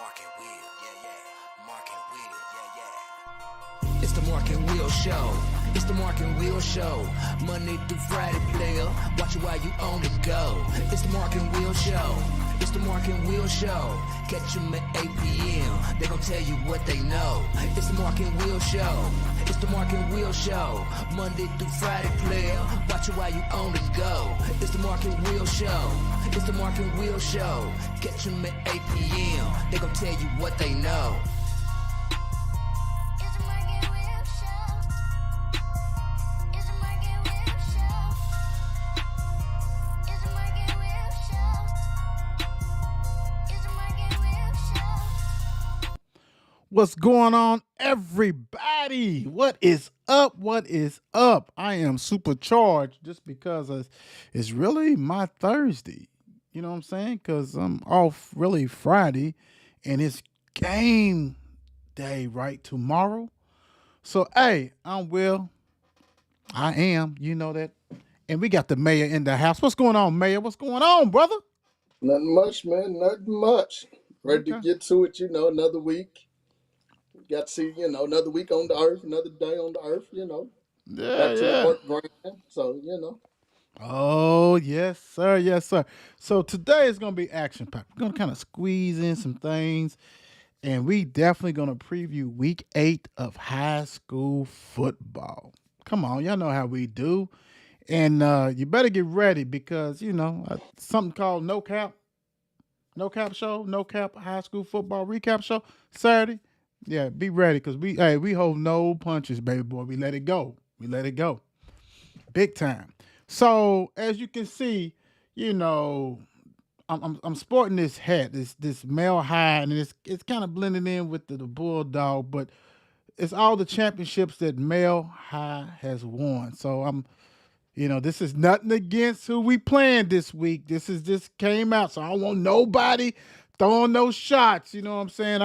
Mark and Will, yeah. Mark and Will, yeah. It's the Mark and Will Show. It's the Mark and Will Show. Monday through Friday, player. Watch it while you on the go. It's the Mark and Will Show. It's the Mark and Will Show. Catch them at 8 p.m. They gon' tell you what they know. It's the Mark and Will Show. It's the Mark and Will Show. Monday through Friday, player. Watch it while you on the go. It's the Mark and Will Show. It's the Mark and Will Show. Catch them at 8 p.m. They gon' tell you what they know. What's going on, everybody? What is up? What is up? I am supercharged just because it's really my Thursday. You know what I'm saying? Because I'm off really Friday, and it's game day, right? Tomorrow. So, hey, I'm Will. I am. You know that. And we got the mayor in the house. What's going on, mayor? What's going on, brother? Nothing much, man. Nothing much. Ready to get to it, another week. Got to see, another week on the earth, another day on the earth, back to the work grind. So, Oh, yes, sir. Yes, sir. So today is going to be action-packed. We're going to kind of squeeze in some things, and we definitely going to preview week 8 of high school football. Come on, y'all know how we do. And you better get ready because, something called No Cap Show, No Cap High School Football Recap Show, Saturday. Yeah, be ready because we hold no punches, baby boy. We let it go. We let it go. Big time. So as you can see, I'm sporting this hat, this male high, and it's kind of blending in with the bulldog, but it's all the championships that male high has won. So this is nothing against who we playing this week. This just came out, so I don't want nobody throwing no shots. You know what I'm saying?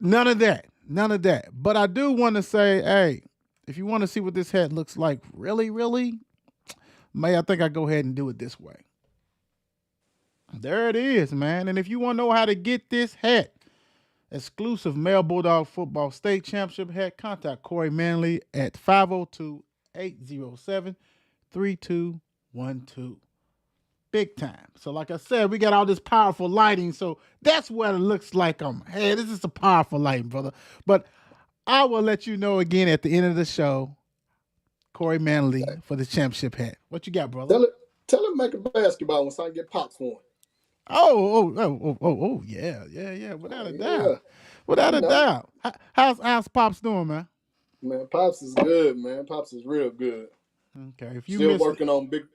None of that. None of that. But I do want to say, hey, if you want to see what this hat looks like really, really, I think I go ahead and do it this way. There it is, man. And if you want to know how to get this hat, exclusive male Bulldog football state championship hat, contact Corey Manley at 502-807-3212. Big time. So like I said, we got all this powerful lighting. So that's what it looks like on my head. This is a powerful lighting, brother. But I will let you know again at the end of the show, Corey Manley for the championship hat. What you got, brother? Tell him make a basketball one so I can get pops for him. Oh, yeah. Without a doubt. Without a doubt. How's Pops doing, man? Man, Pops is good, man. Pops is real good. Okay. If you still working on Big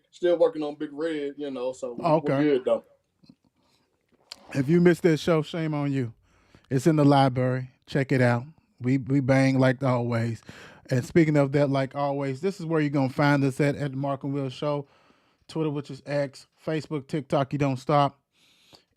Red, so we're good though. If you missed that show, shame on you. It's in the library. Check it out. We bang like always. And speaking of that, like always, this is where you're gonna find us at the Mark and Will Show. Twitter, which is X, Facebook, TikTok, you don't stop,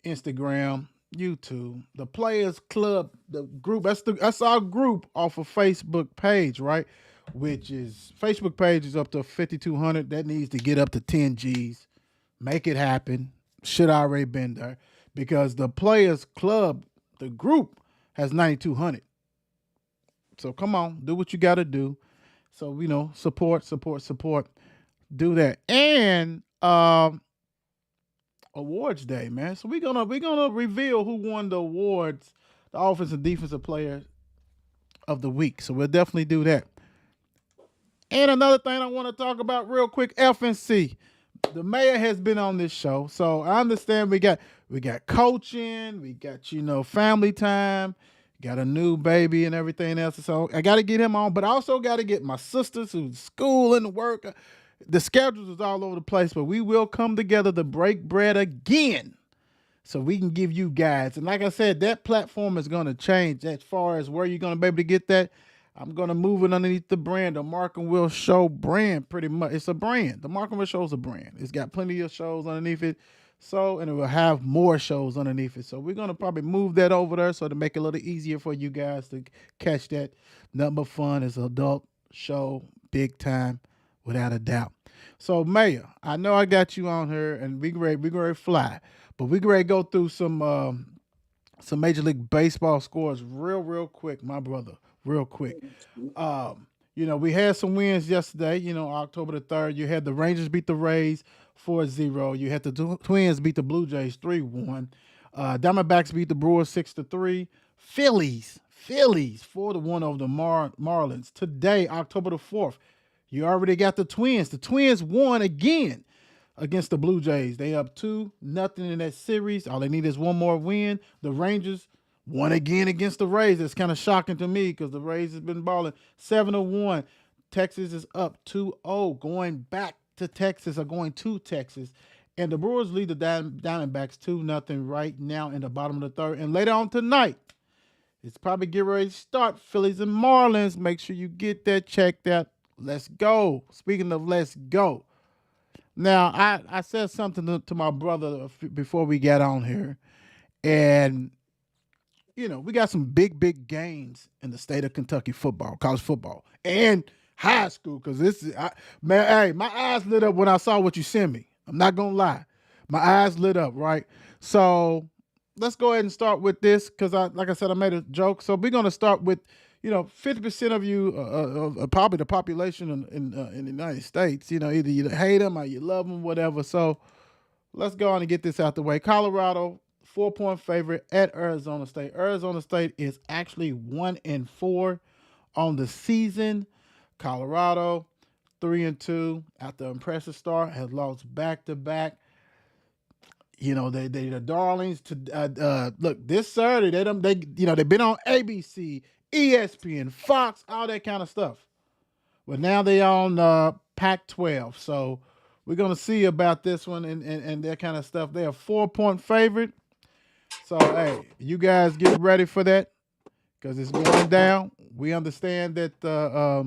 Instagram, YouTube, the Players Club, the group. That's our group off of Facebook page, right? Which is Facebook page is up to 5,200. That needs to get up to 10 G's. Make it happen. Should already been there because the Players Club, the group, has 9,200. So come on, do what you got to do. So support. Do that. And awards day, man. So we're gonna reveal who won the awards, the offensive and defensive player of the week. So we'll definitely do that. And another thing I want to talk about real quick, FNC. The mayor has been on this show. So I understand we got coaching, we got, family time, got a new baby and everything else. So I got to get him on, but I also got to get my sisters who's school and work. The schedules is all over the place, but we will come together to break bread again so we can give you guys. And like I said, that platform is going to change as far as where you're going to be able to get that. I'm going to move it underneath the brand, the Mark and Will Show brand, pretty much. It's a brand. The Mark and Will Show is a brand. It's got plenty of shows underneath it. And it will have more shows underneath it. So we're going to probably move that over there so to make it a little easier for you guys to catch that. Nothing but fun. It's an adult show, big time, without a doubt. So, Mayor, I know I got you on here, and we ready to fly. But we ready to go through some some Major League Baseball scores real quick, my brother, real quick. We had some wins yesterday. October the 3rd, you had the Rangers beat the Rays 4-0. You had the Twins beat the Blue Jays 3-1. Diamondbacks beat the Brewers 6-3. Phillies 4-1 over the Marlins. Today, October the 4th, you already got the Twins. The Twins won again against the Blue Jays. They up 2-0 in that series. All they need is one more win. The Rangers won again against the Rays. It's kind of shocking to me because the Rays has been balling 7-1. Texas is up 2-0, going back to Texas or going to Texas. And the Brewers lead the Diamondbacks 2-0 right now in the bottom of the third. And later on tonight, it's probably get ready to start. Phillies and Marlins. Make sure you get that checked out. Let's go. Speaking of let's go. Now, I said something to my brother before we got on here. And, we got some big games in the state of Kentucky football, college football, and high school. Because my eyes lit up when I saw what you sent me. I'm not going to lie. My eyes lit up, right? So let's go ahead and start with this because, like I said, I made a joke. So we're going to start with, 50% of you, probably the population in the United States, either you hate them or you love them, whatever. So let's go on and get this out the way. Colorado, 4-point favorite at Arizona State. Arizona State is actually 1-4 on the season. Colorado, 3-2 after impressive start, has lost back-to-back. They the darlings to look this Saturday. They've been on ABC, ESPN, Fox, all that kind of stuff. But now they on Pac-12. So we're gonna see about this one and that kind of stuff. They're a 4-point favorite. So hey, you guys get ready for that because it's going down. We understand that that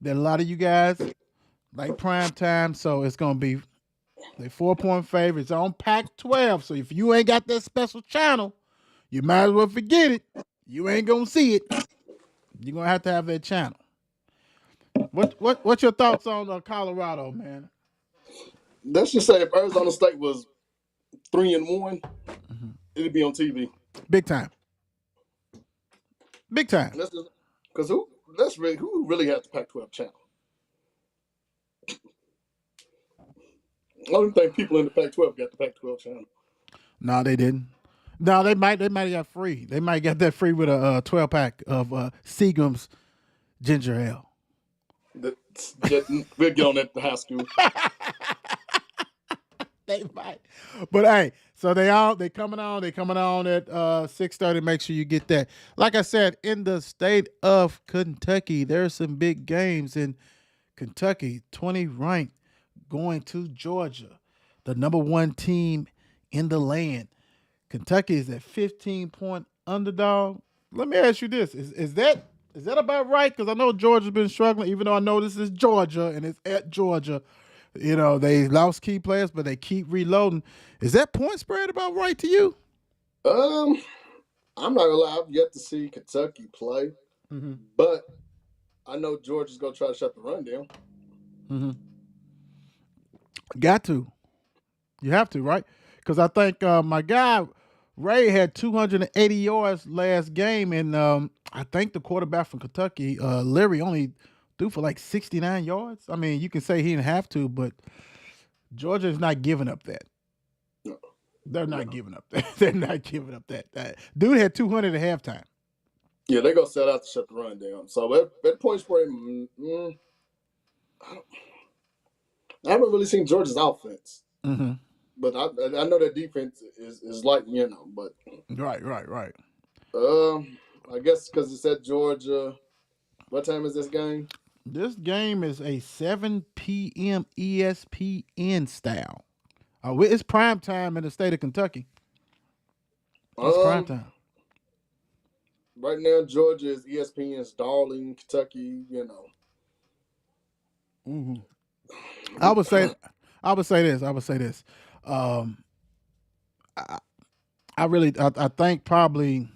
a lot of you guys like prime time, so it's gonna be they 4-point favorites on Pac-12. So if you ain't got that special channel, you might as well forget it. You ain't gonna see it. You're gonna have to have that channel. What's your thoughts on Colorado, man? Let's just say if Arizona State was 3-1, it'd be on TV. Big time. Because who really has the Pac-12 channel? I don't think people in the Pac-12 got the Pac-12 channel. No, they didn't. No, they might have got free. They might get that free with a 12-pack of Seagram's ginger ale. We'll get on that at the high school. They might. But hey, so they coming on at 6:30. Make sure you get that. Like I said, in the state of Kentucky, there's some big games in Kentucky. 20 ranked going to Georgia, the number 1 team in the land. Kentucky is at 15-point underdog. Let me ask you this: is that about right? Because I know Georgia's been struggling, even though I know this is Georgia and it's at Georgia. They lost key players, but they keep reloading. Is that point spread about right to you? I'm not gonna lie. I've yet to see Kentucky play, but I know Georgia's gonna try to shut the run down. Got to. You have to, right? Because I think my guy Ray had 280 yards last game, and I think the quarterback from Kentucky, Leary, only threw for like 69 yards. I mean, you can say he didn't have to, but Georgia is not giving up that. No. They're not giving up that. They're not giving up that. Dude had 200 at halftime. Yeah, they're going to set out to shut the run down. So that point spread, I haven't really seen Georgia's offense. But I know their defense is like, but. Right. I guess because it's at Georgia. What time is this game? This game is a 7 p.m. ESPN style. It's prime time in the state of Kentucky. It's prime time. Right now, Georgia is ESPN's darling. Kentucky, I would say this. I think probably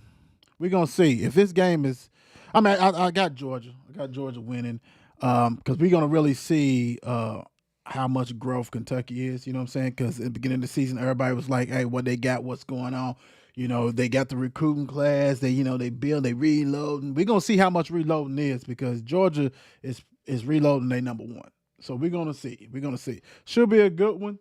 we're gonna see if this game is. I mean, I got Georgia. I got Georgia winning because we're gonna really see how much growth Kentucky is. You know what I'm saying? Because at the beginning of the season, everybody was like, "Hey, what they got? What's going on?" You know, they got the recruiting class. They, they build, they reloading. We're gonna see how much reloading is because Georgia is reloading. They number one. So we're gonna see. We're gonna see. Should be a good one.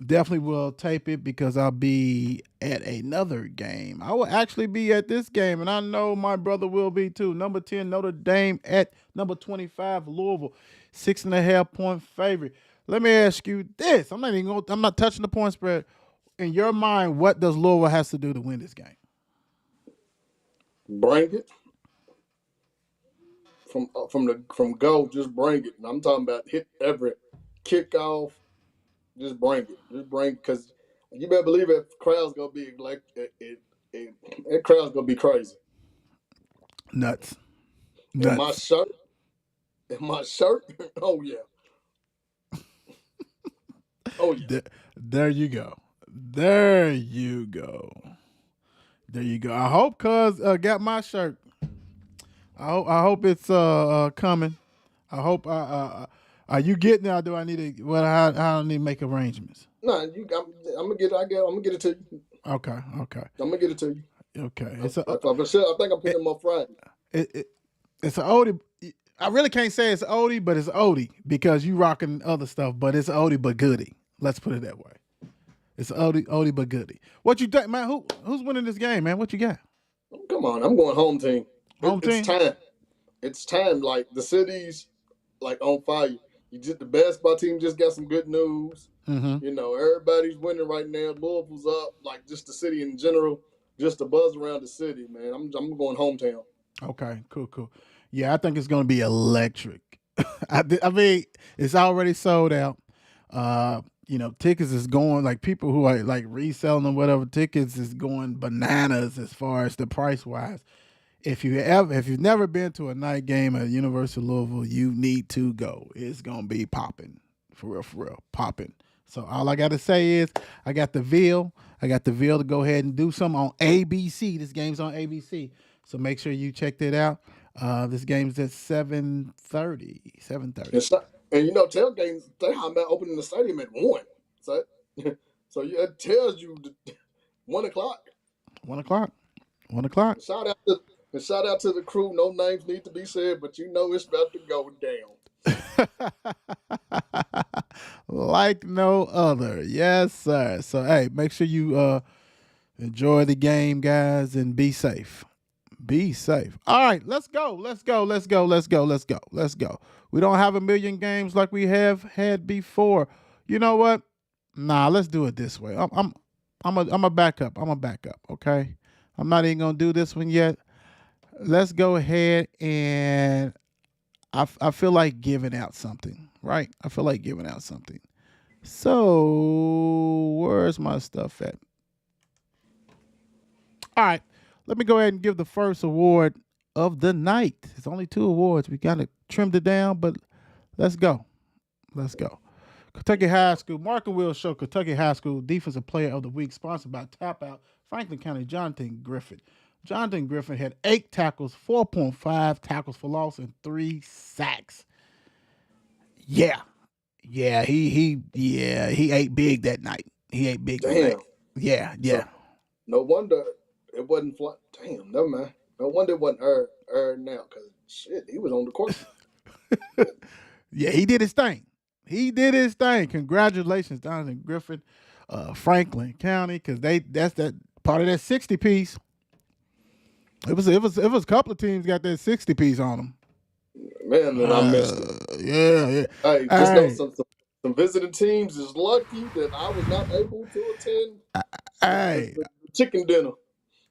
Definitely will tape it because I'll be at another game. I will actually be at this game, and I know my brother will be too. Number 10, Notre Dame at number 25, Louisville, 6.5-point favorite. Let me ask you this. I'm not touching the point spread. In your mind, what does Louisville has to do to win this game? Bring it. From go, just bring it. And I'm talking about hit every kickoff. Just bring it. Just bring it because you better believe it. Crowd's gonna be like that crowd's gonna be crazy. Nuts. And my shirt. Oh yeah. Oh yeah. There you go. There you go. There you go. I hope Cuz got my shirt. I hope it's coming. I hope are you getting it or do I need to how do I need to make arrangements? No, I'm gonna get it. I'm gonna get it to you. Okay. I'm gonna get it to you. Okay. I think I'm putting them on Friday. It's an oldie. I really can't say it's oldie, but it's oldie because you rocking other stuff, but it's oldie but goodie. Let's put it that way. It's oldie but goodie. What you think, man? Who's winning this game, man? What you got? Come on, I'm going home team. It's time. It's time. Like the city's like on fire. The basketball team just got some good news. Mm-hmm. Everybody's winning right now. Louisville's up. Like just the city in general, just the buzz around the city, man. I'm going hometown. Okay, cool. Yeah, I think it's going to be electric. I mean, it's already sold out. Tickets is going like people who are like reselling or whatever. Tickets is going bananas as far as the price wise. If you've never been to a night game at University of Louisville, you need to go. It's gonna be popping for real, popping. So all I got to say is I got the veal to go ahead and do something on ABC. This game's on ABC, so make sure you check that out. This game's at 7:30. 7:30. And tailgates, they have about opening the stadium at 1. So it tells you 1 o'clock. 1 o'clock. 1 o'clock. Shout out to the crew. No names need to be said, but it's about to go down. Like no other. Yes, sir. So hey, make sure you enjoy the game, guys, and be safe. Be safe. All right, let's go. We don't have a million games like we have had before. You know what? Nah, let's do it this way. I'm a backup. Okay, I'm not even gonna do this one yet. Let's go ahead and I feel like giving out something, right? I feel like giving out something. So where's my stuff at? All right. Let me go ahead and give the first award of the night. It's only 2 awards. We got to trim it down, but let's go. Kentucky High School, Mark and Will Show, Kentucky High School Defensive Player of the Week, sponsored by Tap Out, Franklin County, Jonathan Griffin. Jonathan Griffin had 8 tackles, 4.5 tackles for loss, and 3 sacks. Yeah, he ate big that night. Damn. Yeah. So, no wonder it wasn't flat. Damn, never mind. No wonder it wasn't Earl now, because shit, he was on the court. Yeah, he did his thing. Congratulations, Jonathan Griffin, Franklin County, because that's that part of that 60 piece. It was a couple of teams got that 60 piece on them. Man, and I missed it. Yeah. Hey, just know some visiting teams is lucky that I was not able to attend. The chicken dinner.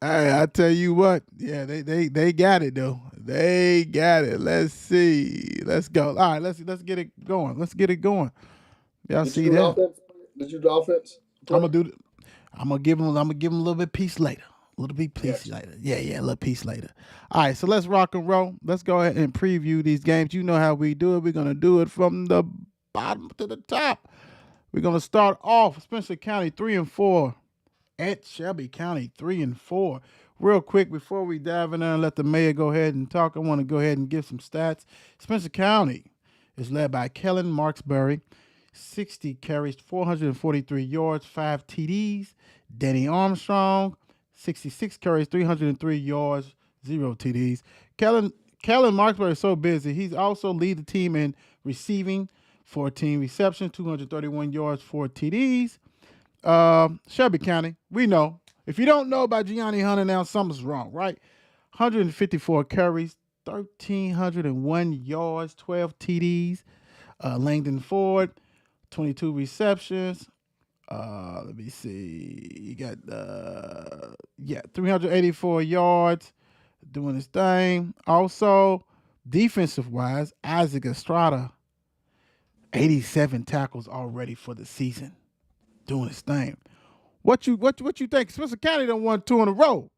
Hey, I tell you what, yeah, they got it though. They got it. Let's see. Let's go. All right, let's get it going. Y'all see that? Offense? Did you do offense? I'm gonna give him a little bit piece later. A little bit piece later. Yeah, a little piece later. All right, so let's rock and roll. Let's go ahead and preview these games. You know how we do it. We're gonna do it from the bottom to the top. We're gonna start off Spencer County 3-4. At Shelby County 3-4. Real quick before we dive in there and let the mayor go ahead and talk, I want to go ahead and give some stats. Spencer County is led by Kellen Marksbury, 60 carries, 443 yards, 5 TDs. Danny Armstrong, 66 carries, 303 yards, 0 TDs. Kellen Marksbury is so busy. He's also lead the team in receiving, 14 receptions, 231 yards, 4 TDs. Shelby County, we know. If you don't know about Gianni Hunter now, something's wrong, right? 154 carries, 1,301 yards, 12 TDs. Langdon Ford, 22 receptions. Let me see. He got 384 yards, doing his thing. Also, defensive wise, Isaac Estrada, 87 tackles already for the season, doing his thing. What you think? Spencer County done won 2 in a row.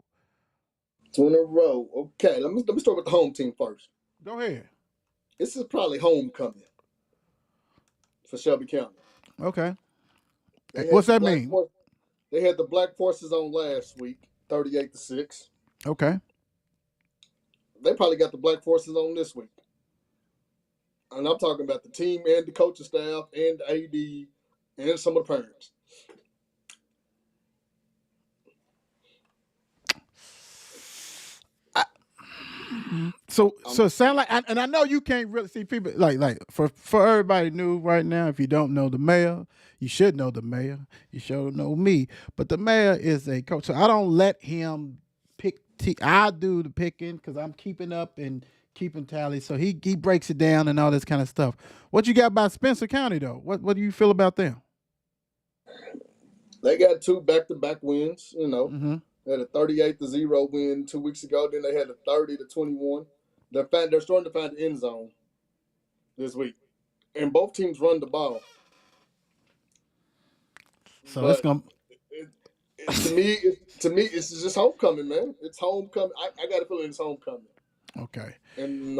2 in a row. Okay, let me start with the home team first. Go ahead. This is probably homecoming for Shelby County. Okay. What's that mean? They had the Black Forces on last week, 38-6. Okay. They probably got the Black Forces on this week. And I'm talking about the team and the coaching staff and the AD and some of the parents. So it sound like, and I know you can't really see people like for everybody new right now. If you don't know the mayor, you should know the mayor. You should know me, but the mayor is a coach. So I don't let him pick. I do the picking because I'm keeping up and keeping tally. So he breaks it down and all this kind of stuff. What you got about Spencer County though? What do you feel about them? They got 2 back-to-back wins. You know. Mm-hmm. They had a 38-0 win 2 weeks ago. Then they had a 30-21. They're starting to find the end zone this week, and both teams run the ball. So but it's gonna. To me, it's just homecoming, man. It's homecoming. I got a feeling it's homecoming. Okay. And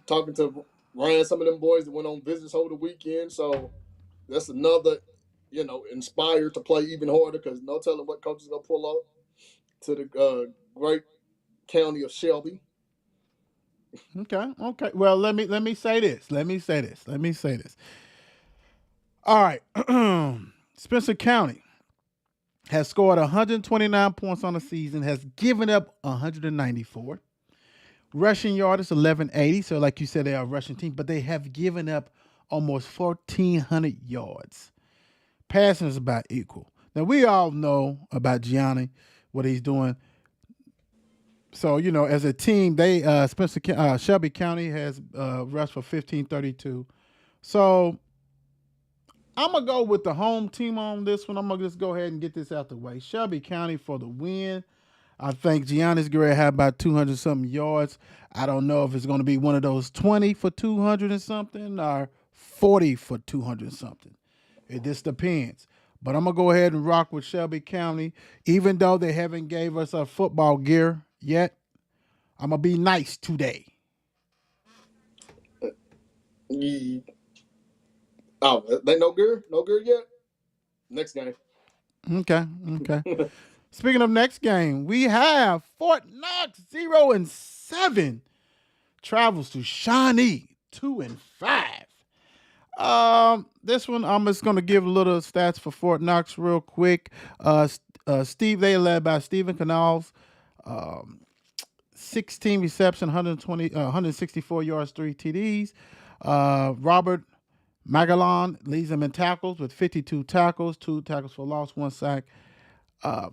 talking to Ryan, some of them boys that went on visits over the weekend, so that's another, inspired to play even harder because no telling what coach is gonna pull up to the great county of Shelby. Okay. Well, let me say this. All right. Spencer County has scored 129 points on the season, has given up 194. Rushing yard is 1180. So, like you said, they are a rushing team, but they have given up almost 1,400 yards. Passing is about equal. Now, we all know about Gianni, what he's doing. So, as a team, they Shelby County has rushed for 1,532. So, I'm going to go with the home team on this one. I'm going to just go ahead and get this out the way. Shelby County for the win. I think Gianni's going to have about 200-something yards. I don't know if it's going to be one of those 20 for 200 and something or 40 for 200 something. It just depends. But I'm going to go ahead and rock with Shelby County. Even though they haven't gave us our football gear yet, I'm going to be nice today. Oh, they no gear yet? Next game. Okay. Speaking of next game, we have Fort Knox 0-7 travels to Shawnee 2-5. This one I'm just gonna give a little stats for Fort Knox real quick. Steve, they led by Stephen Canals, 16 reception, 164 yards, 3 TDs. Robert Magalon leads them in tackles with 52 tackles, 2 tackles for loss, 1 sack.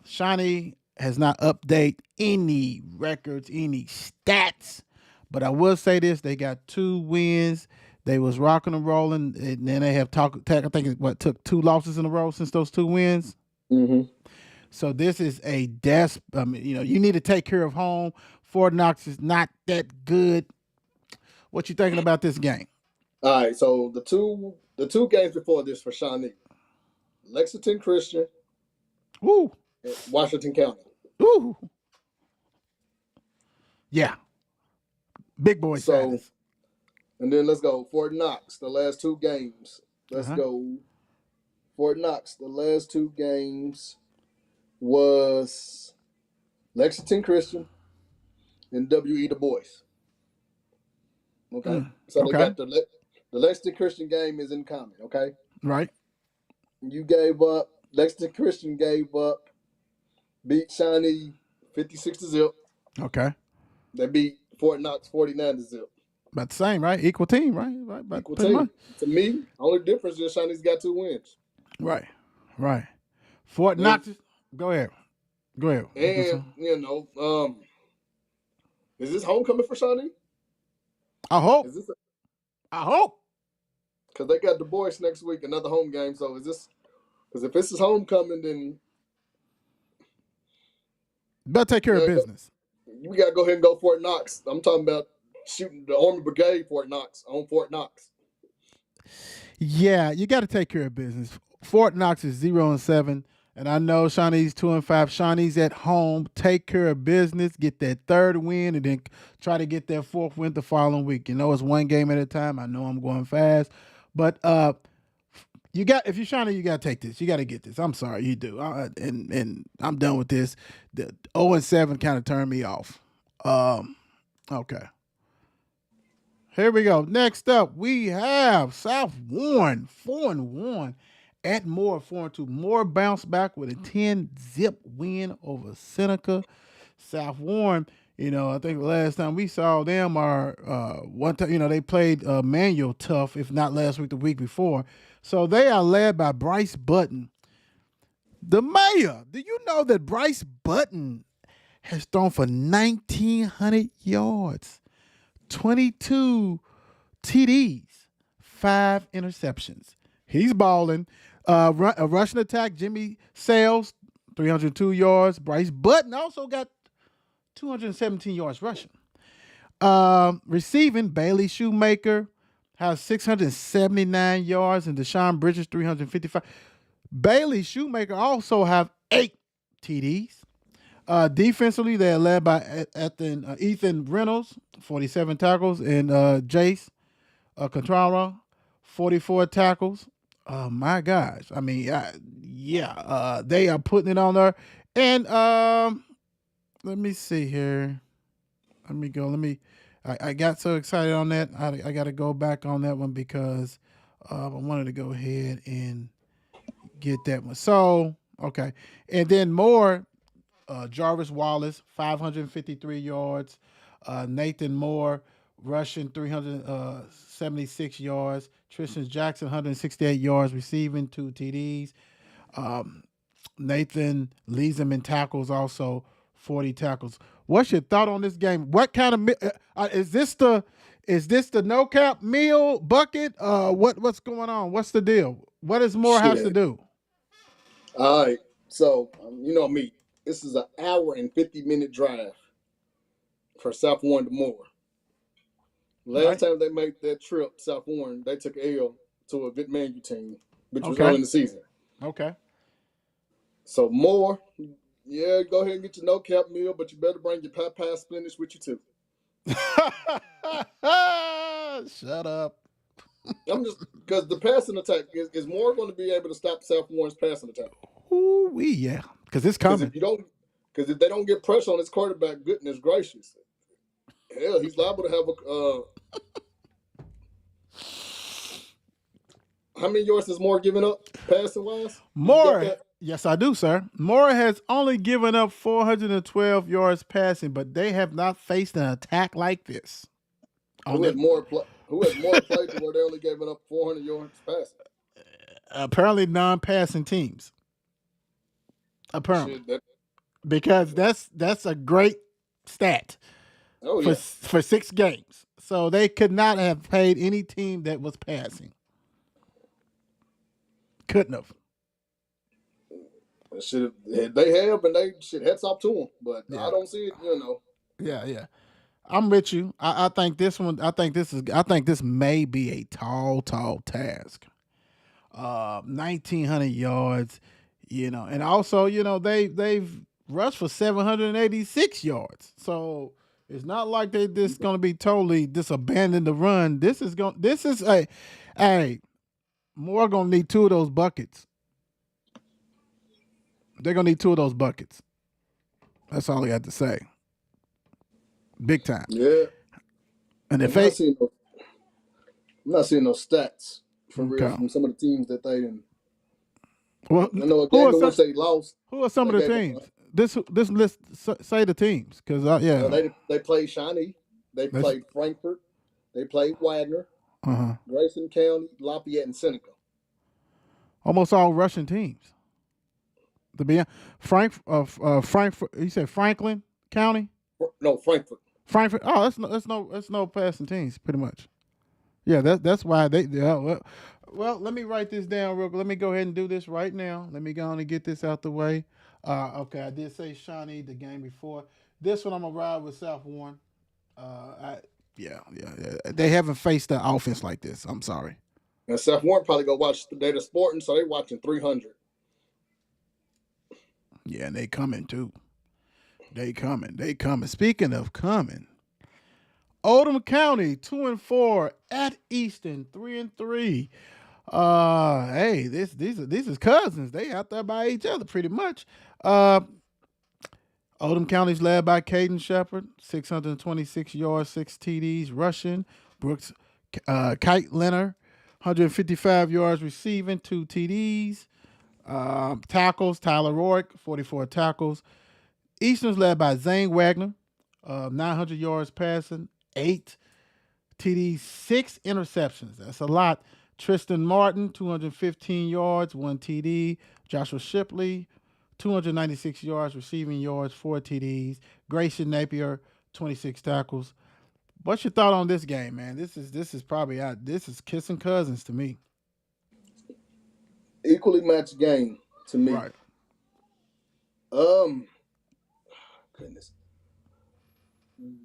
Shawnee has not updated any records, any stats, but I will say this: they got 2 wins. They was rocking and rolling, and then they have I think took 2 losses in a row since those 2 wins. Mm-hmm. So this is a you need to take care of home. Fort Knox is not that good. What you thinking about this game? All right, so the two games before this for Shawnee, Lexington Christian, and Washington County. Ooh. Yeah. Big boy status. And then let's go Fort Knox, the last 2 games. Let's go Fort Knox. The last 2 games was Lexington Christian and W.E. DuBois. Okay. So they got the Lexington Christian game is in common, okay? Right. You gave up. Lexington Christian gave up, beat Shawnee 56-0. Okay. They beat Fort Knox 49-0. About the same, right? Equal team, right? Right. About Equal pretty much. team. To me, only difference is Shawnee's got 2 wins. Right. Right. Fort Knox. Go ahead. Go ahead. And, is this homecoming for Shawnee? I hope. Is this I hope. because they got DuBois next week, another home game. So is this because if this is homecoming, then better take care of business. We got to go ahead and go Fort Knox. I'm talking about shooting the Army Brigade Fort Knox on Fort Knox. Yeah, you got to take care of business. Fort Knox is 0-7, and I know Shawnee's 2-5. Shawnee's at home. Take care of business. Get that 3rd win, and then try to get that 4th win the following week. You know, it's one game at a time. I know I'm going fast, but if you're Shawnee, you got to take this. You got to get this. I'm sorry, you do. And I'm done with this. The 0-7 kind of turned me off. Okay. Here we go. Next up, we have South Warren, 4-1 at Moore, 4-2. Moore bounced back with a 10-zip win over Seneca. South Warren, I think the last time we saw them one time, they played Manual tough, if not last week, the week before. So they are led by Bryce Button. The mayor, do you know that Bryce Button has thrown for 1,900 yards, 22 TDs, 5 interceptions. He's balling. A rushing attack, Jimmy Sales, 302 yards. Bryce Button also got 217 yards rushing. Receiving, Bailey Shoemaker has 679 yards, and Deshaun Bridges 355. Bailey Shoemaker also have 8 TDs. Defensively, they're led by Ethan Reynolds, 47 tackles, and Jace Contrara, 44 tackles. Oh, my gosh. I mean, they are putting it on there. And let me see here. Let me go. I got so excited on that. I got to go back on that one because I wanted to go ahead and get that one. So, okay. And then more, Jarvis Wallace, 553 yards. Nathan Moore, rushing 376 yards. Tristan Jackson, 168 yards, receiving 2 TDs. Nathan leads them in tackles, also 40 tackles. What's your thought on this game? What kind of is this the no cap meal bucket? What's going on? What's the deal? What does Moore has to do? All right, so you know me. This is an hour and 50-minute drive for South Warren to Moore. Last time they made that trip, South Warren, they took L to a good Manu team, which was early in the season. Okay. So Moore, go ahead and get your no-cap meal, but you better bring your pie spinach with you too. Shut up. I'm just because the passing attack is Moore going to be able to stop South Warren's passing attack. Ooh, yeah, because it's coming. Because if they don't get pressure on his quarterback, goodness gracious, hell, he's liable to have how many yards has Moore given up passing wise? Moore, yes, I do, sir. Moore has only given up 412 yards passing, but they have not faced an attack like this. Who has more played to where they only gave up 400 yards passing? Apparently, non-passing teams. Apparently, because that's a great stat for 6 games. So they could not have played any team that was passing. Couldn't have. They have, and they should heads off to them, but I don't see it. Yeah. I'm with you. I think this one. I think this may be a tall task. 1,900 yards, and also they've rushed for 786 yards. So it's not like they just going to be totally just abandon the run. This is Moore going to need 2 of those buckets. They're going to need 2 of those buckets. That's all I got to say. Big time. Yeah. And if I'm not seeing no stats for real Okay. from some of the teams that they didn't. Well, I know a who game are in some? which they lost. Who are some of They the gave up. teams? This list say the teams because yeah. They played Shawnee. They That's played Frankfurt. They played Wagner, uh-huh. Grayson County, Lafayette, and Seneca. Almost all Russian teams. To be Frankfurt. You said Franklin County. No, Frankfurt. Frankfurt. Oh, that's no passing teams, pretty much. Yeah, that's why they. Yeah, well, let me write this down real quick. Let me go ahead and do this right now. Let me go on and get this out the way. Okay, I did say Shawnee the game before. This one I'm gonna ride with South Warren. Yeah. They haven't faced the offense like this. I'm sorry. And Seth Warren probably go watch the Data Sporting, so they watching 300. Yeah, and they coming too. They coming. Speaking of coming, Oldham County 2-4 at Easton 3-3. Hey, these is cousins. They out there by each other pretty much. Oldham County's led by Caden Shepard, 626 yards, 6 TDs rushing. Brooks Kite Leonard, 155 yards receiving, 2 TDs. Tackles, Tyler Rourke, 44 tackles. Eastern's led by Zane Wagner, 900 yards passing, 8 TDs, 6 interceptions. That's a lot. Tristan Martin, 215 yards, 1 TD. Joshua Shipley, 296 yards, receiving yards, 4 TDs. Grayson Napier, 26 tackles. What's your thought on this game, man? This is probably this is kissing cousins to me. Equally matched game to me. Right. Goodness.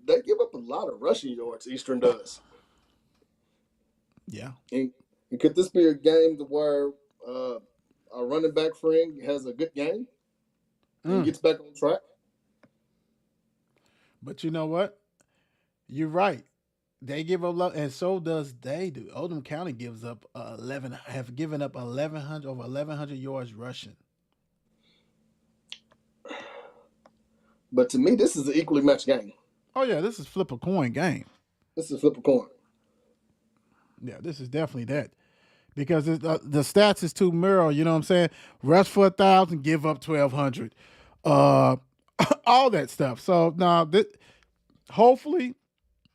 They give up a lot of rushing yards, Eastern does. Yeah. And could this be a game where a running back friend has a good game and gets back on track? But you know what? You're right. They give up, and so does they do. Oldham County gives up 11. Have given up 1,100 yards rushing. But to me, this is an equally matched game. Oh yeah, this is flip a coin game. This is flip a coin. Yeah, this is definitely that. Because the stats is too mirror, you know what I'm saying? Rush for 1,000, give up 1,200. All that stuff. So now, hopefully,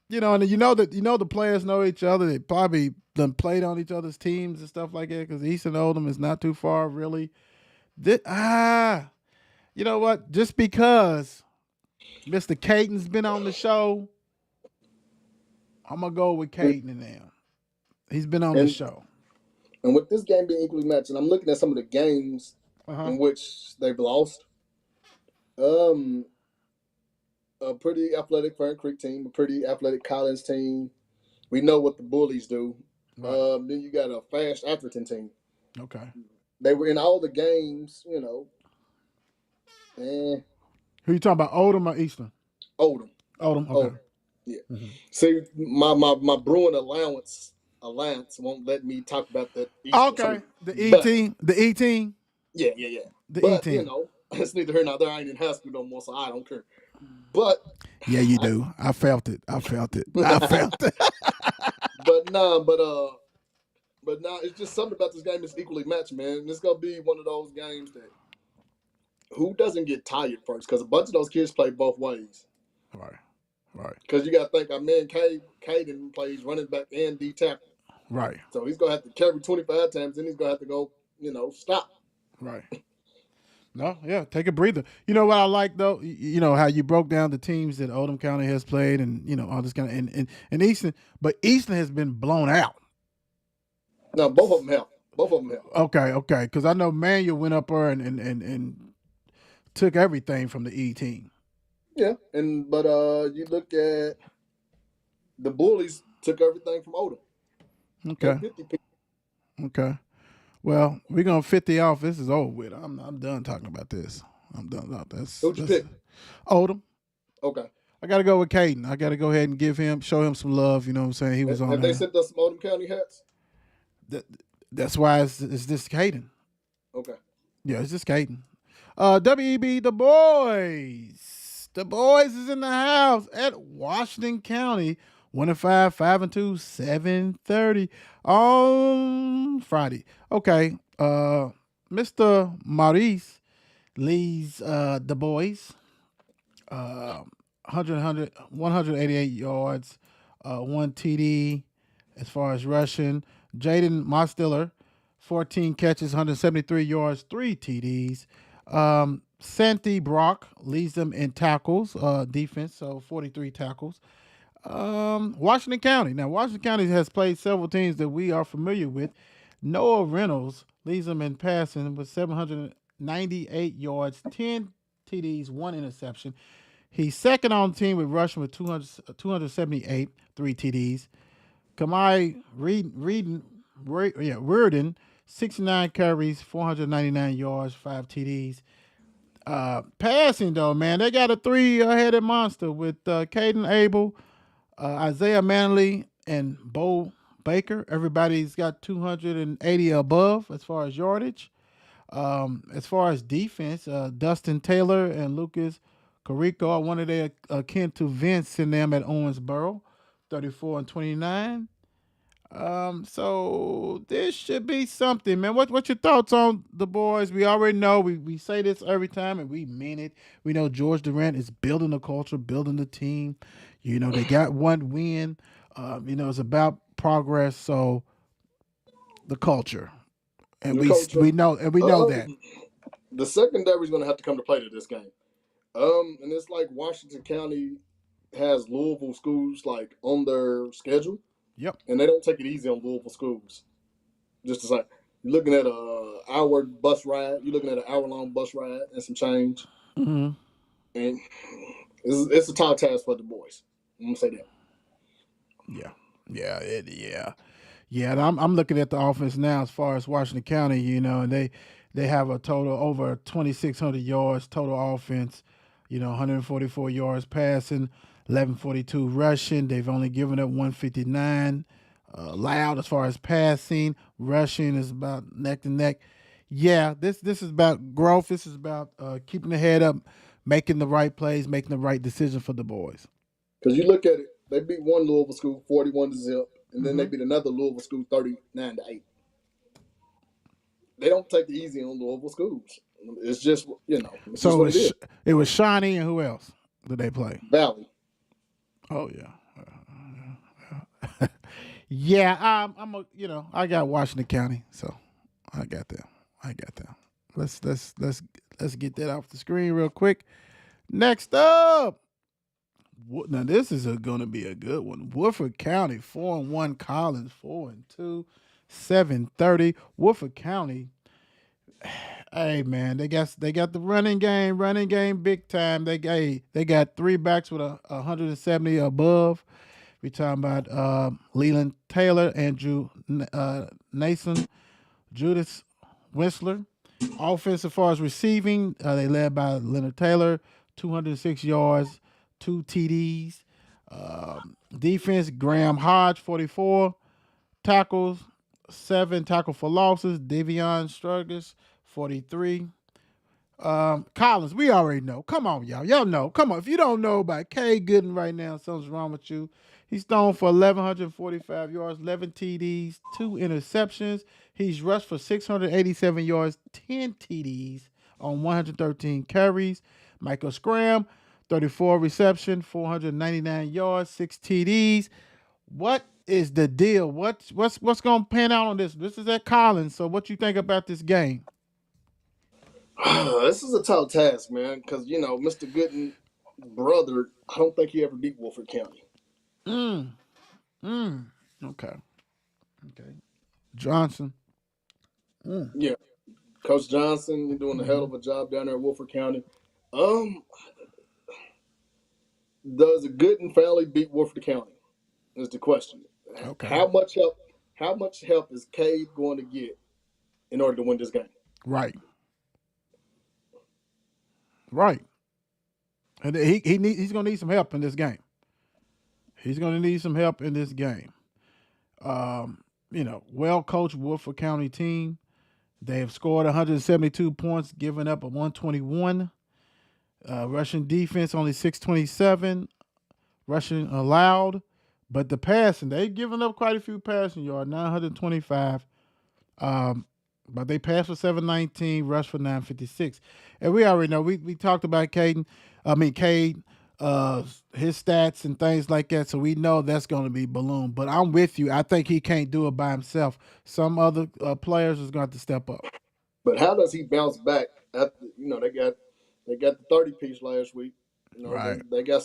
and the players know each other. They probably done played on each other's teams and stuff like that because East and Oldham is not too far, really. You know what? Just because Mr. Caden's been on the show, I'm going to go with Caden and them. He's been on the show. And with this game being equally matched, and I'm looking at some of the games in which they've lost, a pretty athletic Fern Creek team, a pretty athletic Collins team. We know what the Bullies do. Right. Then you got a fast Atherton team. Okay. They were in all the games, Who you talking about, Oldham or Eastern? Oldham. Okay. Oldham. Yeah. Mm-hmm. See, my Bruin Alliance won't let me talk about that. Okay. The E team. Yeah. The E team. It's neither here nor there. I ain't in high school no more, so I don't care. But yeah, you do. I felt it. But now it's just something about this game is equally matched, man. It's gonna be one of those games that who doesn't get tired first? Because a bunch of those kids play both ways. Right. Because you got to think, our man Caden plays running back and D tackle. Right. So he's gonna have to carry 25 times, then he's gonna have to go, stop. Right. No, yeah, take a breather. You know what I like though? How you broke down the teams that Oldham County has played and all this kind of and Easton, but Easton has been blown out. No, both of them have. Okay, because I know Manuel went up there and took everything from the E team. Yeah, but you look at the Bullies took everything from Oldham. Okay. Okay. Well, we're gonna 50 off. This is over with. I'm done talking about this. I'm done about this. Who'd you pick? Oldham. Okay. I gotta go with Caden. I gotta go ahead and show him some love. You know what I'm saying? He was on. Have they sent us some Oldham County hats? That's why it's this Caden. Okay. Yeah, it's just Caden. WEB, the boys. The boys is in the house at Washington County. 1-5, 5-2, 7:30 on Friday. Okay. Mr. Maurice leads DuBois 188 yards, 1 TD as far as rushing. Jaden Mostiller, 14 catches, 173 yards, 3 TDs. Santi Brock leads them in tackles, defense, so 43 tackles. Washington County. Now, Washington County has played several teams that we are familiar with. Noah Reynolds leads them in passing with 798 yards, 10 TDs, 1 interception. He's second on the team with rushing with 278, 3 TDs. Kamai Reardon, 69 carries, 499 yards, 5 TDs. Passing, though, man, they got a 3-headed monster with Caden Abel, Isaiah Manley, and Bo Baker. Everybody's got 280 above as far as yardage. As far as defense, Dustin Taylor and Lucas Carrico are one of their akin to Vince and them at Owensboro, 34 and 29. So this should be something, man. What's your thoughts on the boys? We already know we say this every time and we mean it. We know George Durant is building the culture, building the team. You know, they got one win. It's about progress. So the culture. And we know that. The secondary is going to have to come to play to this game. And it's like Washington County has Louisville schools like on their schedule. Yep. And they don't take it easy on Louisville schools. Just as like you're looking at an hour bus ride, you're looking at an hour-long bus ride and some change. Mm-hmm. And it's a tall task for the boys. I'm gonna say that. Yeah. And I'm looking at the offense now as far as Washington County, and they have a total over 2,600 yards total offense, 144 yards passing, 1142 rushing. They've only given up 159. Loud as far as passing, rushing is about neck to neck. Yeah, this is about growth. This is about keeping the head up, making the right plays, making the right decision for the boys. Because you look at it, they beat one Louisville school 41-0, and then they beat another Louisville school 39-8. They don't take it easy on Louisville schools. It's just It's so just it was Shawnee and who else did they play? Valley. Oh yeah. Yeah, I got Washington County, so I got them. Let's get that off the screen real quick. Next up, now this is going to be a good one. Woodford County 4-1, Collins 4-2, 7:30. Woodford County. Hey man, they got the running game big time. They got 3 backs with 170 above. We're talking about Leland Taylor, Andrew Nason, Judas Whistler. Offense, as far as receiving, they led by Leonard Taylor, 206 yards, 2 TDs. Defense, Graham Hodge, 44 tackles, 7 tackle for losses. Davion Sturgis, 43. Collins, we already know. Come on, y'all. Y'all know. Come on. If you don't know about K. Gooden right now, something's wrong with you. He's thrown for 1,145 yards, 11 TDs, 2 interceptions. He's rushed for 687 yards, 10 TDs on 113 carries. Michael Scram, 34 reception, 499 yards, 6 TDs. What is the deal? What's going to pan out on this? This is at Collins. So what you think about this game? This is a tough task, man, because, Mr. Gooden's brother, I don't think he ever beat Woodford County. Okay. Johnson. Yeah. Coach Johnson, he's doing a hell of a job down there at Woodford County. Does a Gooden family beat Woodford County? Is the question. Okay. How much help is Cade going to get in order to win this game? Right. And he's going to need some help in this game. Well-coached Woodford County team. They have scored 172 points, giving up a 121. Russian defense only 627. Russian allowed. But the passing, they've given up quite a few passing yards, 925. But they passed for 719, rushed for 956. And we already know, we talked about Cade, his stats and things like that, so we know that's going to be balloon. But I'm with you. I think he can't do it by himself. Some other players is going to have to step up. But how does he bounce back? After they got the 30-piece last week. Right. They got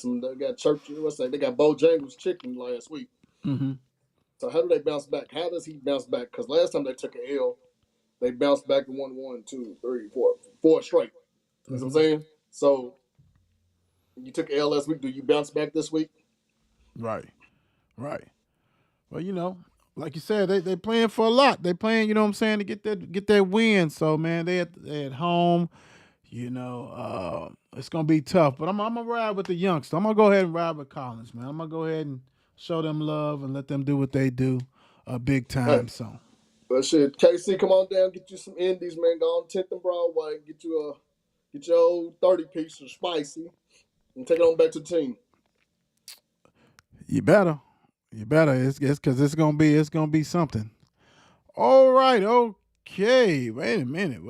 church. They got Bojangles chicken last week. Mm-hmm. So how do they bounce back? How does he bounce back? Because last time they took an L, they bounced back and won 1, 2, 3, 4, 4 straight. You know what I'm saying? So you took an L last week. Do you bounce back this week? Right. Well, like you said, they playing for a lot. They playing, to get that win. So man, they at home. It's gonna be tough. But I'm gonna ride with the youngsters. I'm gonna go ahead and ride with Collins, man. I'm gonna go ahead and show them love and let them do what they do, big time. Hey. So. But shit, KC, come on down, get you some indies, man. Go on 10th and Broadway, get your old 30-piece of spicy, and take it on back to the team. You better. It's because it's gonna be something. All right. Okay. Wait a minute.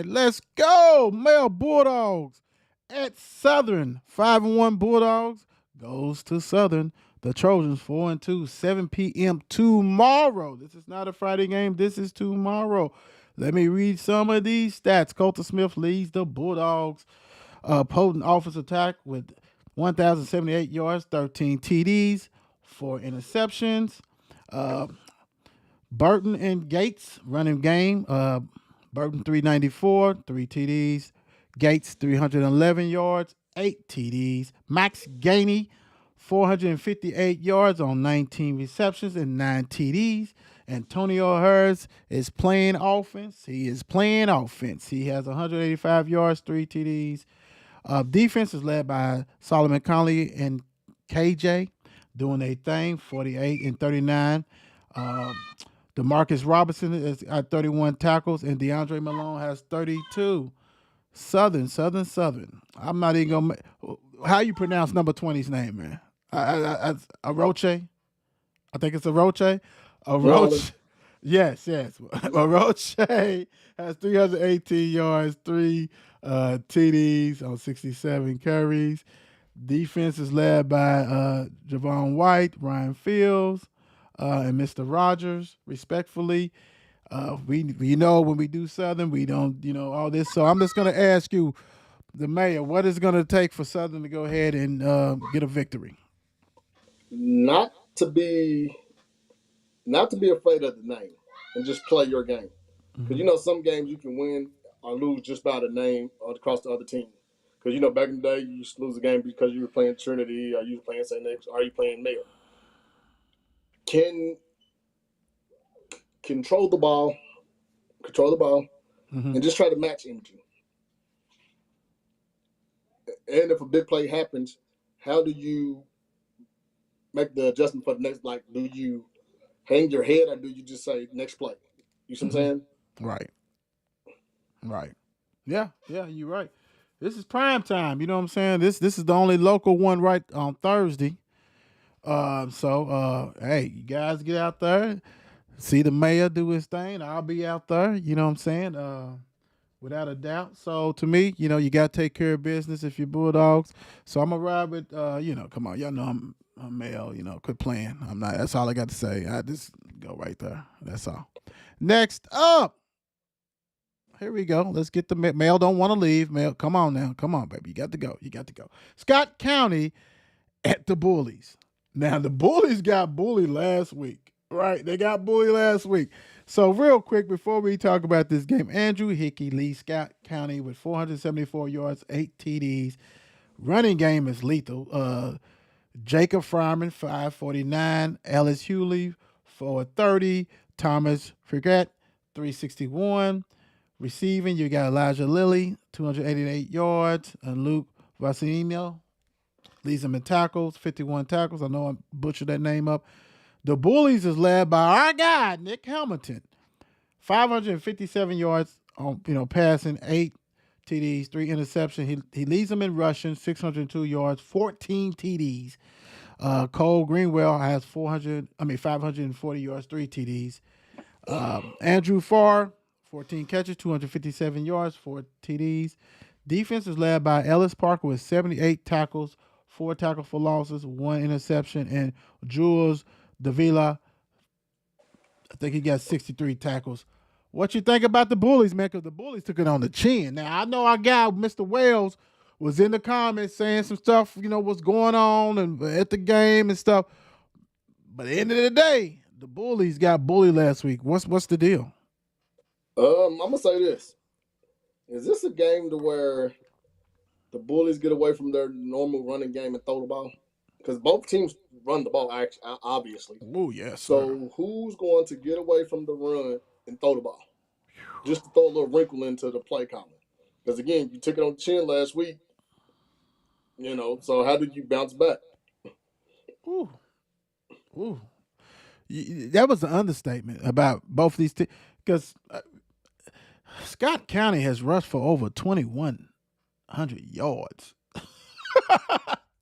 Let's go. Male Bulldogs at Southern. 5-1 Bulldogs goes to Southern. The Trojans 4-2. 7 p.m. tomorrow. This is not a Friday game. This is tomorrow. Let me read some of these stats. Colter Smith leads the Bulldogs. Potent offensive attack with 1,078 yards, 13 TDs, 4 interceptions. Burton and Gates running game. Burton 394, 3 TDs. Gates 311 yards, 8 TDs. Max Gainey 458 yards on 19 receptions and 9 TDs. Antonio Hurst is playing offense. He has 185 yards, 3 TDs. Defense is led by Solomon Conley and KJ doing their thing, 48 and 39. DeMarcus Robinson is at 31 tackles, and DeAndre Malone has 32. Southern. I'm not even going to – how you pronounce number 20's name, man? Aroche? I think it's Aroche. Aroche. Yes. Aroche has 318 yards, 3 TDs on 67 carries. Defense is led by Javon White, Ryan Fields, and Mr. Rogers, respectfully. We know when we do Southern, we don't, all this. So I'm just going to ask you, the mayor, what is it going to take for Southern to go ahead and get a victory? Not to be afraid of the name and just play your game. Because, some games you can win or lose just by the name or across the other team. Because, back in the day, you used to lose a game because you were playing Trinity or you were playing St.X or you playing Mayor. Can control the ball, and just try to match energy. And if a big play happens, how do you make the adjustment for the next? Like, do you hang your head or do you just say next play? You see what I'm saying? Right. Yeah, you're right. This is prime time. You know what I'm saying? This is the only local one right on Thursday. So hey, you guys get out there, see the mayor do his thing. I'll be out there. You know what I'm saying? Without a doubt. So to me, you got to take care of business if you're Bulldogs. So I'm gonna ride with, come on, y'all know I'm male. Quit playing. I'm not. That's all I got to say. I just go right there. That's all. Next up. Here we go. Let's get the mail. Don't want to leave. Mail, come on now. Come on, baby. You got to go. Scott County at the Bullies. Now, the Bullies got bullied last week, right? They got bullied last week. So real quick, before we talk about this game, Andrew Hickey leads Scott County with 474 yards, 8 TDs. Running game is lethal. Jacob Fryman, 549. Ellis Hewley, 430. Thomas Frigette, 361. Receiving, you got Elijah Lilly, 288 yards, and Luke Vassino leads them in tackles, 51 tackles. I know I butchered that name up. The Bullies is led by our guy, Nick Hamilton, 557 yards on passing, 8 TDs, 3 interceptions. He leads them in rushing, 602 yards, 14 TDs. Cole Greenwell has 540 yards, 3 TDs. Andrew Farr, 14 catches, 257 yards, 4 TDs. Defense is led by Ellis Parker with 78 tackles, 4 tackles for losses, 1 interception, and Jules Davila, I think he got 63 tackles. What you think about the Bullies, man? Because the Bullies took it on the chin. Now, I know our guy, Mr. Wells, was in the comments saying some stuff, what's going on and at the game and stuff. But at the end of the day, the Bullies got bullied last week. What's the deal? I'm going to say this. Is this a game to where the Bullies get away from their normal running game and throw the ball? Because both teams run the ball, actually, obviously. Oh, yes. So who's going to get away from the run and throw the ball? Just to throw a little wrinkle into the play column. Because, again, you took it on the chin last week. So how did you bounce back? Ooh. That was an understatement about both these teams. Because Scott County has rushed for over 2,100 yards.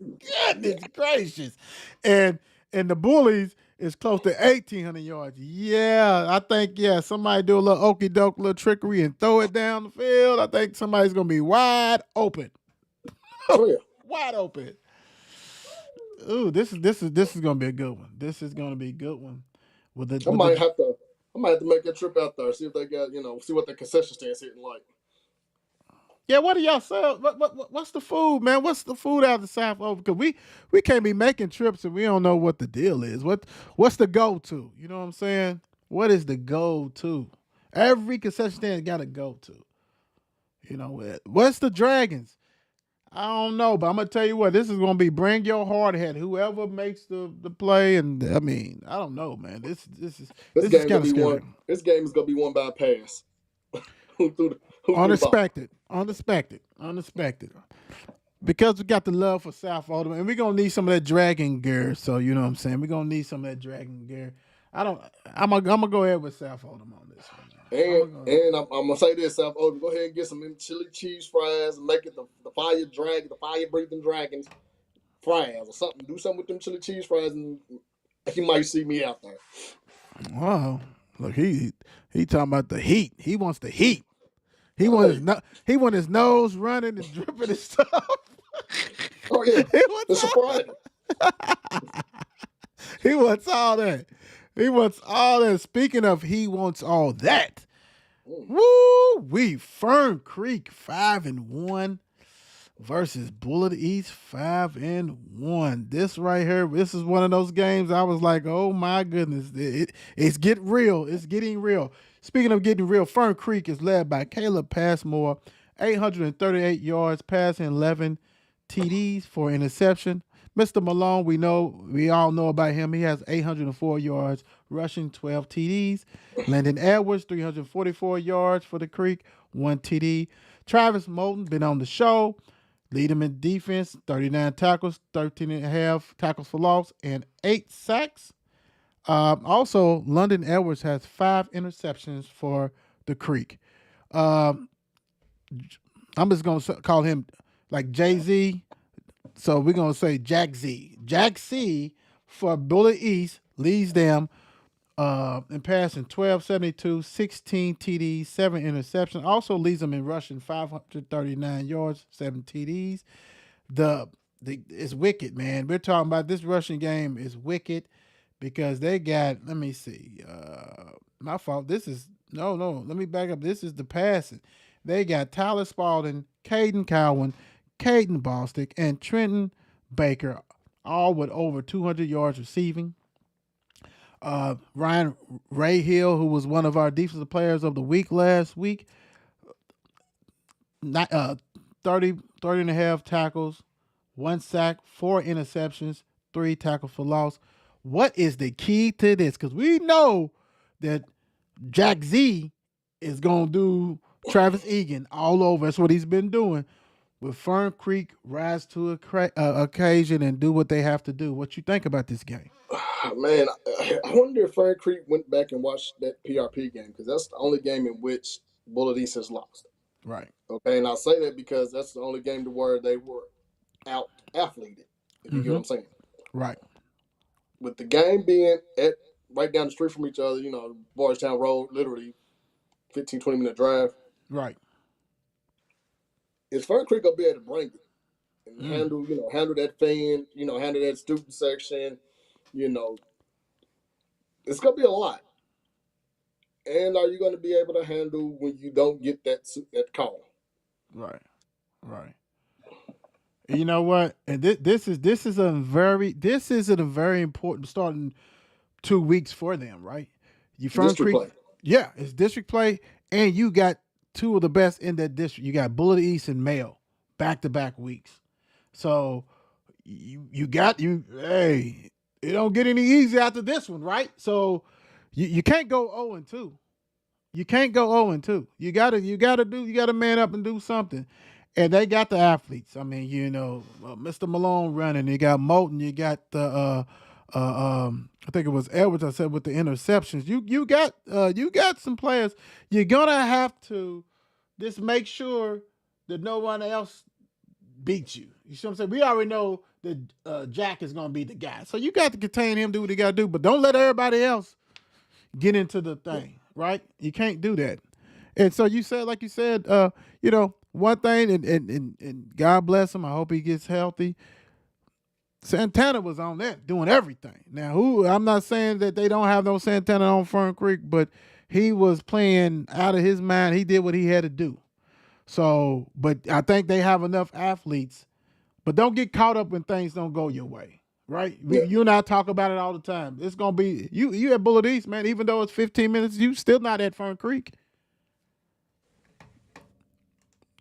Goodness gracious. And the Bullies is close to 1,800 yards. Yeah, I think, somebody do a little okey doke, little trickery and throw it down the field. I think somebody's going to be wide open. Oh, yeah. Wide open. Ooh, this is going to be a good one. This is going to be a good one. I might have to make a trip out there, see if they got, see what the concession stand's hitting like. Yeah, what do y'all sell? What's the food, man? What's the food out of the South over? Because we can't be making trips and we don't know what the deal is. What's the go-to? You know what I'm saying? What is the go-to? Every concession stand got a go-to. What's the Dragons? I don't know, but I'm gonna tell you what. This is gonna be bring your hard head. Whoever makes the play, and I mean, I don't know, man. This is kind of scary. This game is gonna be won by a pass. Unexpected. Because we got the love for S.Oldham, and we're gonna need some of that dragon gear. So you know what I'm saying. We're gonna need some of that dragon gear. I'm gonna go ahead with S.Oldham on this one. And I'm gonna say this, S.Oldham, go ahead and get some chili cheese fries and make it the fire breathing dragons fries or something. Do something with them chili cheese fries, and he might see me out there. Wow, look, he talking about the heat. He wants the heat. He want his nose running and dripping and stuff. Oh yeah, it's a Friday. He wants all that. Speaking of, he wants all that. Woo! Fern Creek 5-1 versus Bullitt East 5-1. This right here, this is one of those games I was like, oh my goodness, it's getting real. It's getting real. Speaking of getting real, Fern Creek is led by Caleb Passmore, 838 yards, passing 11 TDs for interception. Mr. Malone, we all know about him. He has 804 yards, rushing 12 TDs. Landon Edwards, 344 yards for the Creek, 1 TD. Travis Moulton, been on the show. Lead him in defense, 39 tackles, 13.5 tackles for loss, and 8 sacks. Also, London Edwards has 5 interceptions for the Creek. I'm just going to call him like Jay-Z. So we're going to say Jack Z. Jack Z for Bullitt East leads them in passing 1272, 16 TDs, 7 interceptions. Also leads them in rushing 539 yards, 7 TDs. It's wicked, man. We're talking about this rushing game is wicked because they got, let me see. My fault. Let me back up. This is the passing. They got Tyler Spalding, Caden Cowan, Caden Bostick, and Trenton Baker, all with over 200 yards receiving. Ryan Rayhill, who was one of our defensive players of the week last week, 30.5 tackles, 1 sack, 4 interceptions, 3 tackles for loss. What is the key to this? Because we know that Jack Z is going to do Travis Egan all over. That's what he's been doing. Will Fern Creek rise to occasion and do what they have to do? What you think about this game? Man, I wonder if Fern Creek went back and watched that PRP game because that's the only game in which Bullitt East has lost. Right. Okay, and I say that because that's the only game to where they were out athleted. If you get what I'm saying. Right. With the game being at right down the street from each other, Bardstown Road, literally 15, 20-minute drive. Right. Is Fern Creek gonna be able to bring it and handle that fan, handle that student section, it's gonna be a lot. And are you gonna be able to handle when you don't get that call? Right. Right. You know what? And this is a very important starting 2 weeks for them, right? You Fern District Creek, play. yeah, it's district play, and you got two of the best in that district. You got Bullitt East and Mayo, back-to-back weeks. So hey, it don't get any easier after this one, right? So you can't go 0-2. You can't go 0-2. You gotta man up and do something. And they got the athletes. I mean, Mr. Malone running. You got Moulton. You got the I think it was Edwards. I said with the interceptions. You got some players. You're gonna have to just make sure that no one else beats you. You see what I'm saying? We already know that Jack is gonna be the guy. So you got to contain him, do what he got to do, but don't let everybody else get into the thing, right? You can't do that. And so you said, like you said, one thing, and God bless him. I hope he gets healthy. Santana was on that, doing everything. Now, I'm not saying that they don't have no Santana on Fern Creek, but he was playing out of his mind. He did what he had to do. So, but I think they have enough athletes. But don't get caught up when things don't go your way, right? Yeah. You and I talk about it all the time. It's gonna be you at Bullitt East, man. Even though it's 15 minutes, you still not at Fern Creek.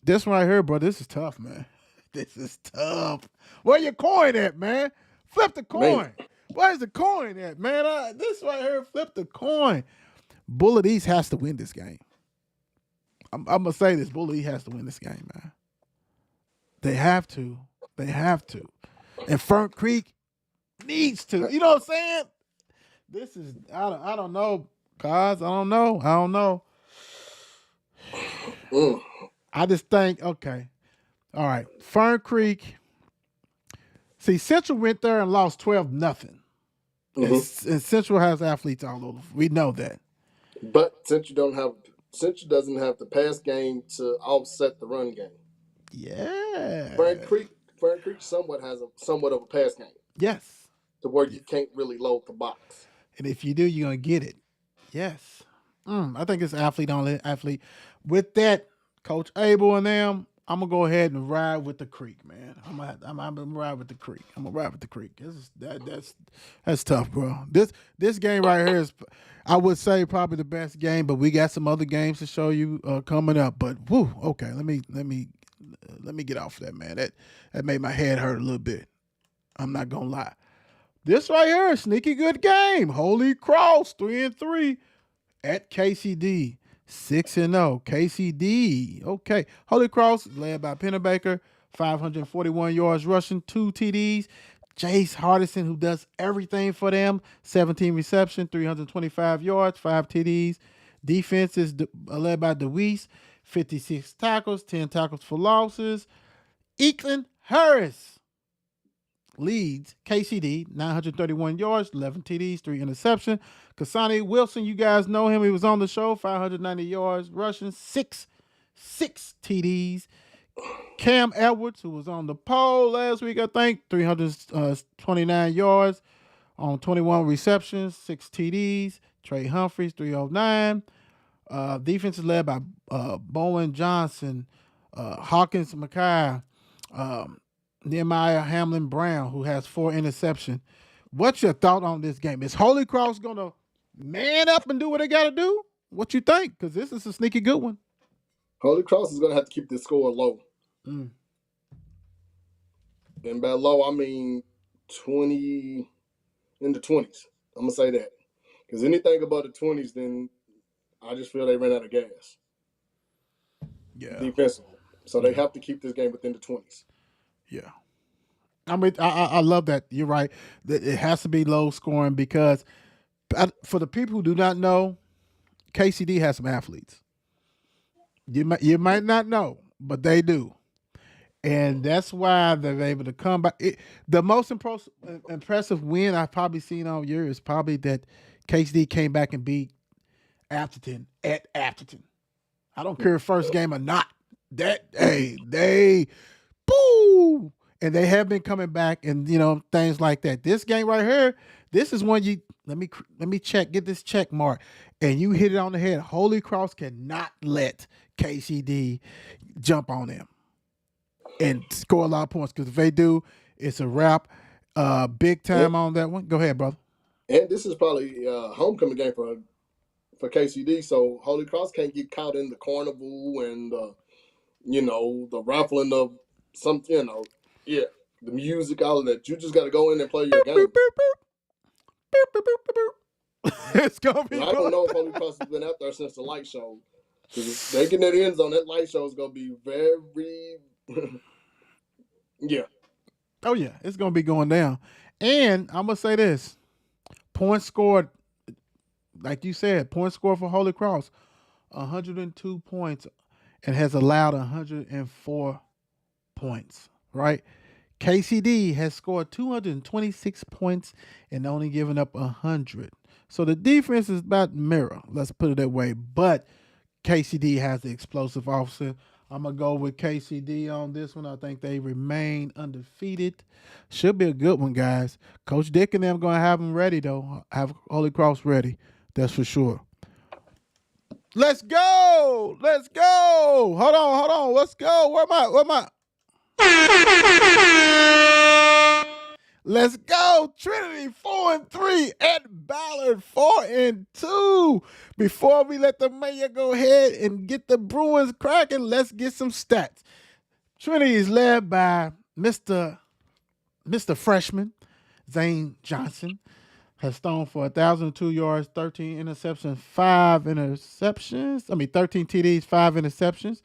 This one right here, bro, this is tough, man. This is tough. Where your coin at, man? Flip the coin. Man. Where's the coin at, man? This right here, flip the coin. Bullitt East has to win this game. I'm going to say this. Bullitt East has to win this game, man. They have to. They have to. And Fern Creek needs to. You know what I'm saying? This is, I don't know, guys. I don't know. I just think, okay. All right. Fern Creek. See, Central went there and lost 12-0. And Central has athletes all over. We know that. But Central doesn't have the pass game to offset the run game. Yeah. Fern Creek somewhat has somewhat of a pass game. Yes. To where you can't really load the box. And if you do, you're going to get it. Yes. I think it's athlete on athlete. With that, Coach Abel and them, I'm going to go ahead and ride with the Creek, man. I'm going to ride with the Creek. That's tough, bro. This game right here is, I would say, probably the best game, but we got some other games to show you coming up. But, okay, let me get off of that, man. That made my head hurt a little bit. I'm not going to lie. This right here, sneaky good game. Holy Cross, 3-3 at KCD, 6-0. KCD, okay. Holy Cross led by Pennebaker, 541 yards rushing, 2 TDs. Jace Hardison, who does everything for them, 17 reception, 325 yards, 5 TDs. Defense is led by DuBois, 56 tackles, 10 tackles for losses. Eklund Harris leads KCD, 931 yards, 11 TDs, 3 interceptions. Kasani Wilson, you guys know him. He was on the show, 590 yards rushing, 6 TDs. Cam Edwards, who was on the poll last week, I think, 329 yards on 21 receptions, 6 TDs. Trey Humphreys, 309. Defense is led by Bowen Johnson, Hawkins Mackay, Nehemiah Hamlin Brown, who has 4 interceptions. What's your thought on this game? Is Holy Cross going to man up and do what they got to do? What you think? Because this is a sneaky good one. Holy Cross is going to have to keep this score low. And by low, I mean 20 in the 20s. I'm going to say that. Because anything above the 20s, then I just feel they ran out of gas. Yeah. Defensively. So they have to keep this game within the 20s. Yeah. I mean, I love that. You're right. It has to be low scoring because for the people who do not know, KCD has some athletes. You might not know, but they do. And that's why they're able to come back. The most impressive win I've probably seen all year is probably that KCD came back and beat Atherton at Atherton. I don't care if first game or not. They boo, and they have been coming back, and things like that. This game right here, this is one you let me check, get this check mark, and you hit it on the head. Holy Cross cannot let KCD jump on them and score a lot of points, because if they do, it's a wrap. Big time on that one. Go ahead, brother. And this is probably a homecoming game for KCD, so Holy Cross can't get caught in the carnival and the raffling of some, the music, all of that. You just got to go in and play your game. It's gonna be. I don't know if Holy Cross has been out there since the light show. Because if they get that end zone, that light show is gonna be very, yeah. Oh yeah, it's gonna be going down. And I'm gonna say this: points scored, like you said, points scored for Holy Cross, 102 points, and has allowed 104 points. Right? KCD has scored 226 points and only given up 100. So the defense is about mirror. Let's put it that way. But KCD has the explosive offense. I'm going to go with KCD on this one. I think they remain undefeated. Should be a good one, guys. Coach Dick and them going to have them ready, though. Have Holy Cross ready. That's for sure. Let's go. Let's go. Hold on. Let's go. Where am I? Let's go. Trinity 4-3 at Ballard 4-2. Before we let the mayor go ahead and get the Bruins cracking, let's get some stats. Trinity is led by Mr. Freshman, Zane Johnson. Has thrown for 1,002 yards, 13 interceptions, 13 TDs, 5 interceptions.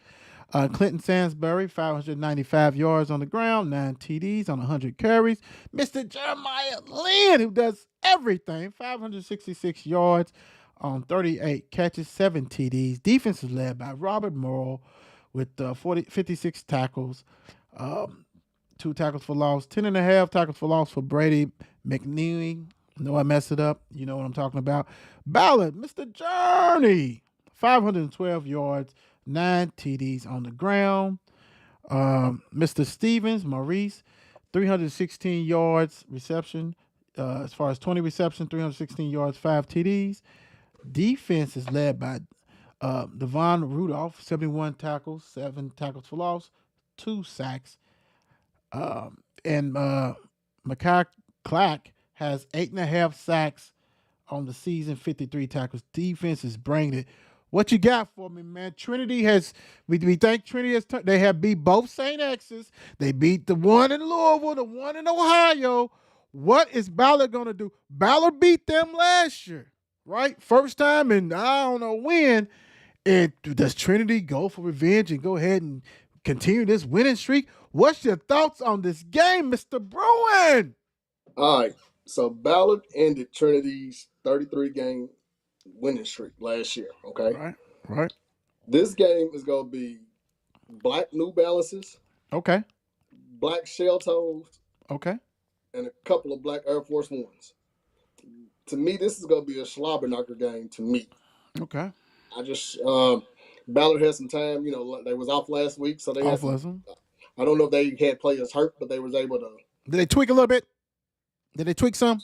Clinton Sansbury, 595 yards on the ground, 9 TDs on 100 carries. Mr. Jeremiah Lynn, who does everything, 566 yards on 38 catches, 7 TDs. Defense is led by Robert Morrow with 56 tackles, 2 tackles for loss, 10.5 tackles for loss for Brady McNeely. No, I messed it up. You know what I'm talking about. Ballard, Mr. Journey, 512 yards, 9 TDs on the ground. Mr. Stevens, Maurice, 316 yards reception. As far as 20 receptions, 316 yards, 5 TDs. Defense is led by Devon Rudolph, 71 tackles, 7 tackles for loss, 2 sacks. And Makai Clack has 8.5 sacks on the season, 53 tackles. Defense is bringing it. What you got for me, man? Trinity has, we think Trinity has, they have beat both St.X's. They beat the one in Louisville, the one in Ohio. What is Ballard going to do? Ballard beat them last year, right? First time in I don't know when. And does Trinity go for revenge and go ahead and continue this winning streak? What's your thoughts on this game, Mr. Bruin? All right. So Ballard ended Trinity's 33-game winning streak last year, okay? Right. This game is going to be black New Balances. Okay. Black shell toes. Okay. And a couple of black Air Force Ones. To me, this is going to be a slobberknocker game to me. Okay. I just, Ballard had some time, they was off last week, so they had some, I don't know if they had players hurt, but they was able to. Did they tweak a little bit? Did they tweak some?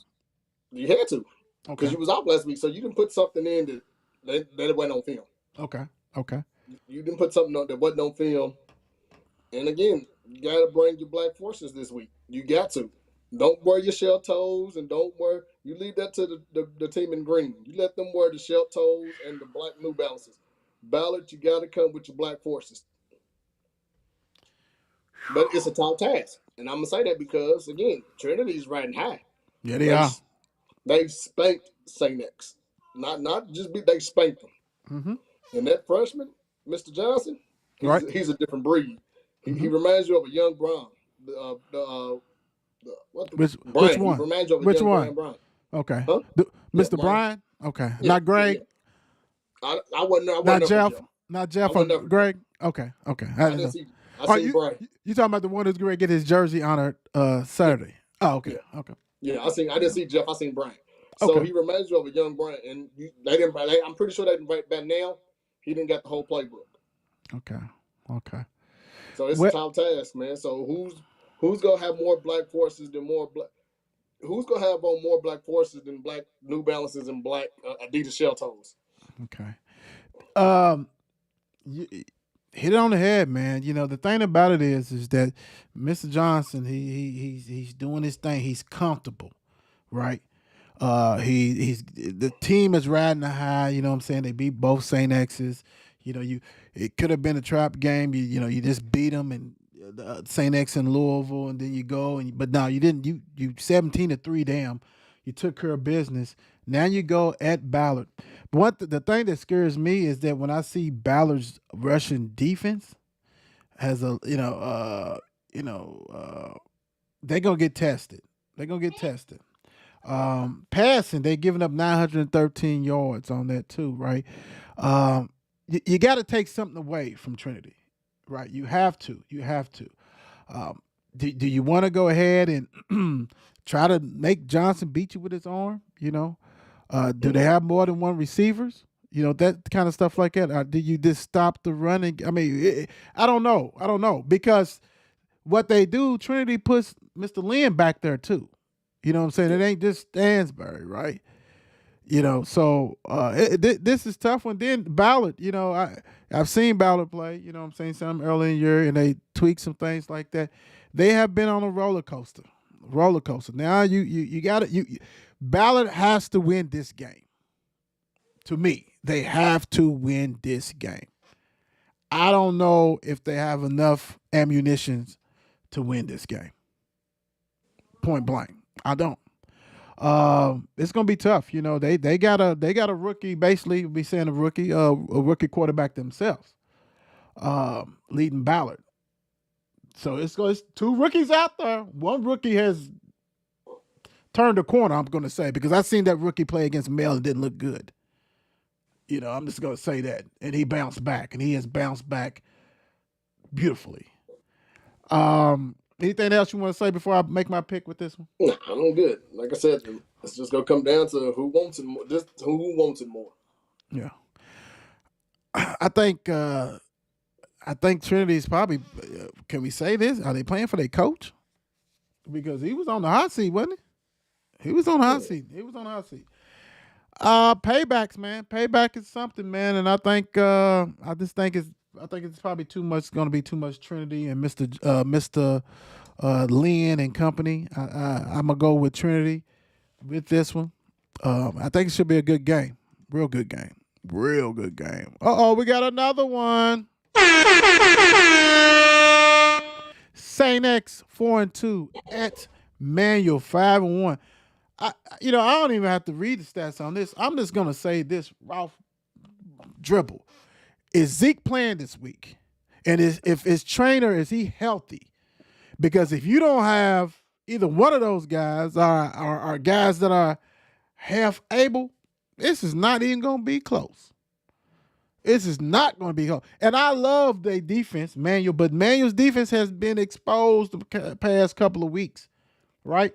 You had to. Okay. Because you was off last week, so you didn't put something in that it wasn't on film. Okay. You didn't put something on that wasn't on film. And again, you got to bring your black forces this week. You got to. Don't wear your shell toes and you leave that to the team in green. You let them wear the shell toes and the black New Balances. Ballard, you got to come with your black forces. But it's a tall task. And I'm going to say that because, again, Trinity's riding high. Yeah, they are. They spanked St.X. Not just they spanked them. Mm-hmm. And that freshman, Mr. Johnson, he's a different breed. He reminds you of a young Brown. Which one? He reminds you of a Which young one? Brown. Okay. Huh? Mr. Brian? Okay. Yeah, Not Greg? Yeah. I wasn't Not Jeff? Not Jeff I or went there. Greg? Okay. I didn't see. I seen Brian. You talking about the one who's going to get his jersey honored Saturday? Oh, okay. Yeah. Okay. Yeah, I didn't see Jeff. I seen Brian. So Okay. he reminds you of a young Brian, and they didn't. I'm pretty sure they didn't write back now. He didn't get the whole playbook. Okay. So it's a tough task, man. So who's gonna have more black forces than more black? Who's gonna have on more black forces than black New Balances and black Adidas shell toes? Okay. You hit it on the head, man. You know the thing about it is that Mr. Johnson, he's doing his thing. He's comfortable, right? He's the team is riding the high. You know what I'm saying? They beat both St.X's. You know, it could have been a trap game. You just beat them and St.X in Louisville, and then you go but no, you didn't. You 17-3 down. You took care of business. Now you go at Ballard. But the thing that scares me is that when I see Ballard's Russian defense has they're gonna get tested. They're gonna get tested. Passing, they're giving up 913 yards on that too, right? You got to take something away from Trinity, right? You have to. Do you want to go ahead and try to make Johnson beat you with his arm? You know, do they have more than one receivers? You know, that kind of stuff like that. Or do you just stop the running? I mean, I don't know because what they do, Trinity puts Mr. Lynn back there too. You know what I'm saying? It ain't just Stansbury, right? You know, so this is tough one. Then Ballard, you know, I've seen Ballard play, you know what I'm saying, some early in the year, and they tweak some things like that. They have been on a roller coaster. Now you got it. Ballard has to win this game. To me, they have to win this game. I don't know if they have enough ammunition to win this game. Point blank. I don't. It's gonna be tough. You know, they got a rookie, basically we saying a rookie quarterback themselves, leading Ballard. So it's two rookies out there. One rookie has turned the corner, I'm gonna say, because I seen that rookie play against Mel and didn't look good. You know, I'm just gonna say that. And he bounced back, and he has bounced back beautifully. Anything else you want to say before I make my pick with this one? Nah, I'm good. Like I said, it's just gonna come down to who wants it more. Just who wants it more. Yeah, I think Trinity's probably. Can we say this? Are they playing for their coach? Because he was on the hot seat, wasn't he? He was on the hot seat. Paybacks, man. Payback is something, man. And I think it's probably too much. Going to be too much Trinity and Mr. Lynn and company. I'm gonna go with Trinity with this one. I think it should be a good game. Real good game. We got another one. St.X 4-2 at Manual 5-1. I don't even have to read the stats on this. I'm just gonna say this, Ralph Dribble. Is Zeke playing this week? And if his trainer, is he healthy? Because if you don't have either one of those guys or guys that are half able, this is not even gonna be close. This is not going to be close. And I love their defense, Manual, but Manual's defense has been exposed the past couple of weeks, right?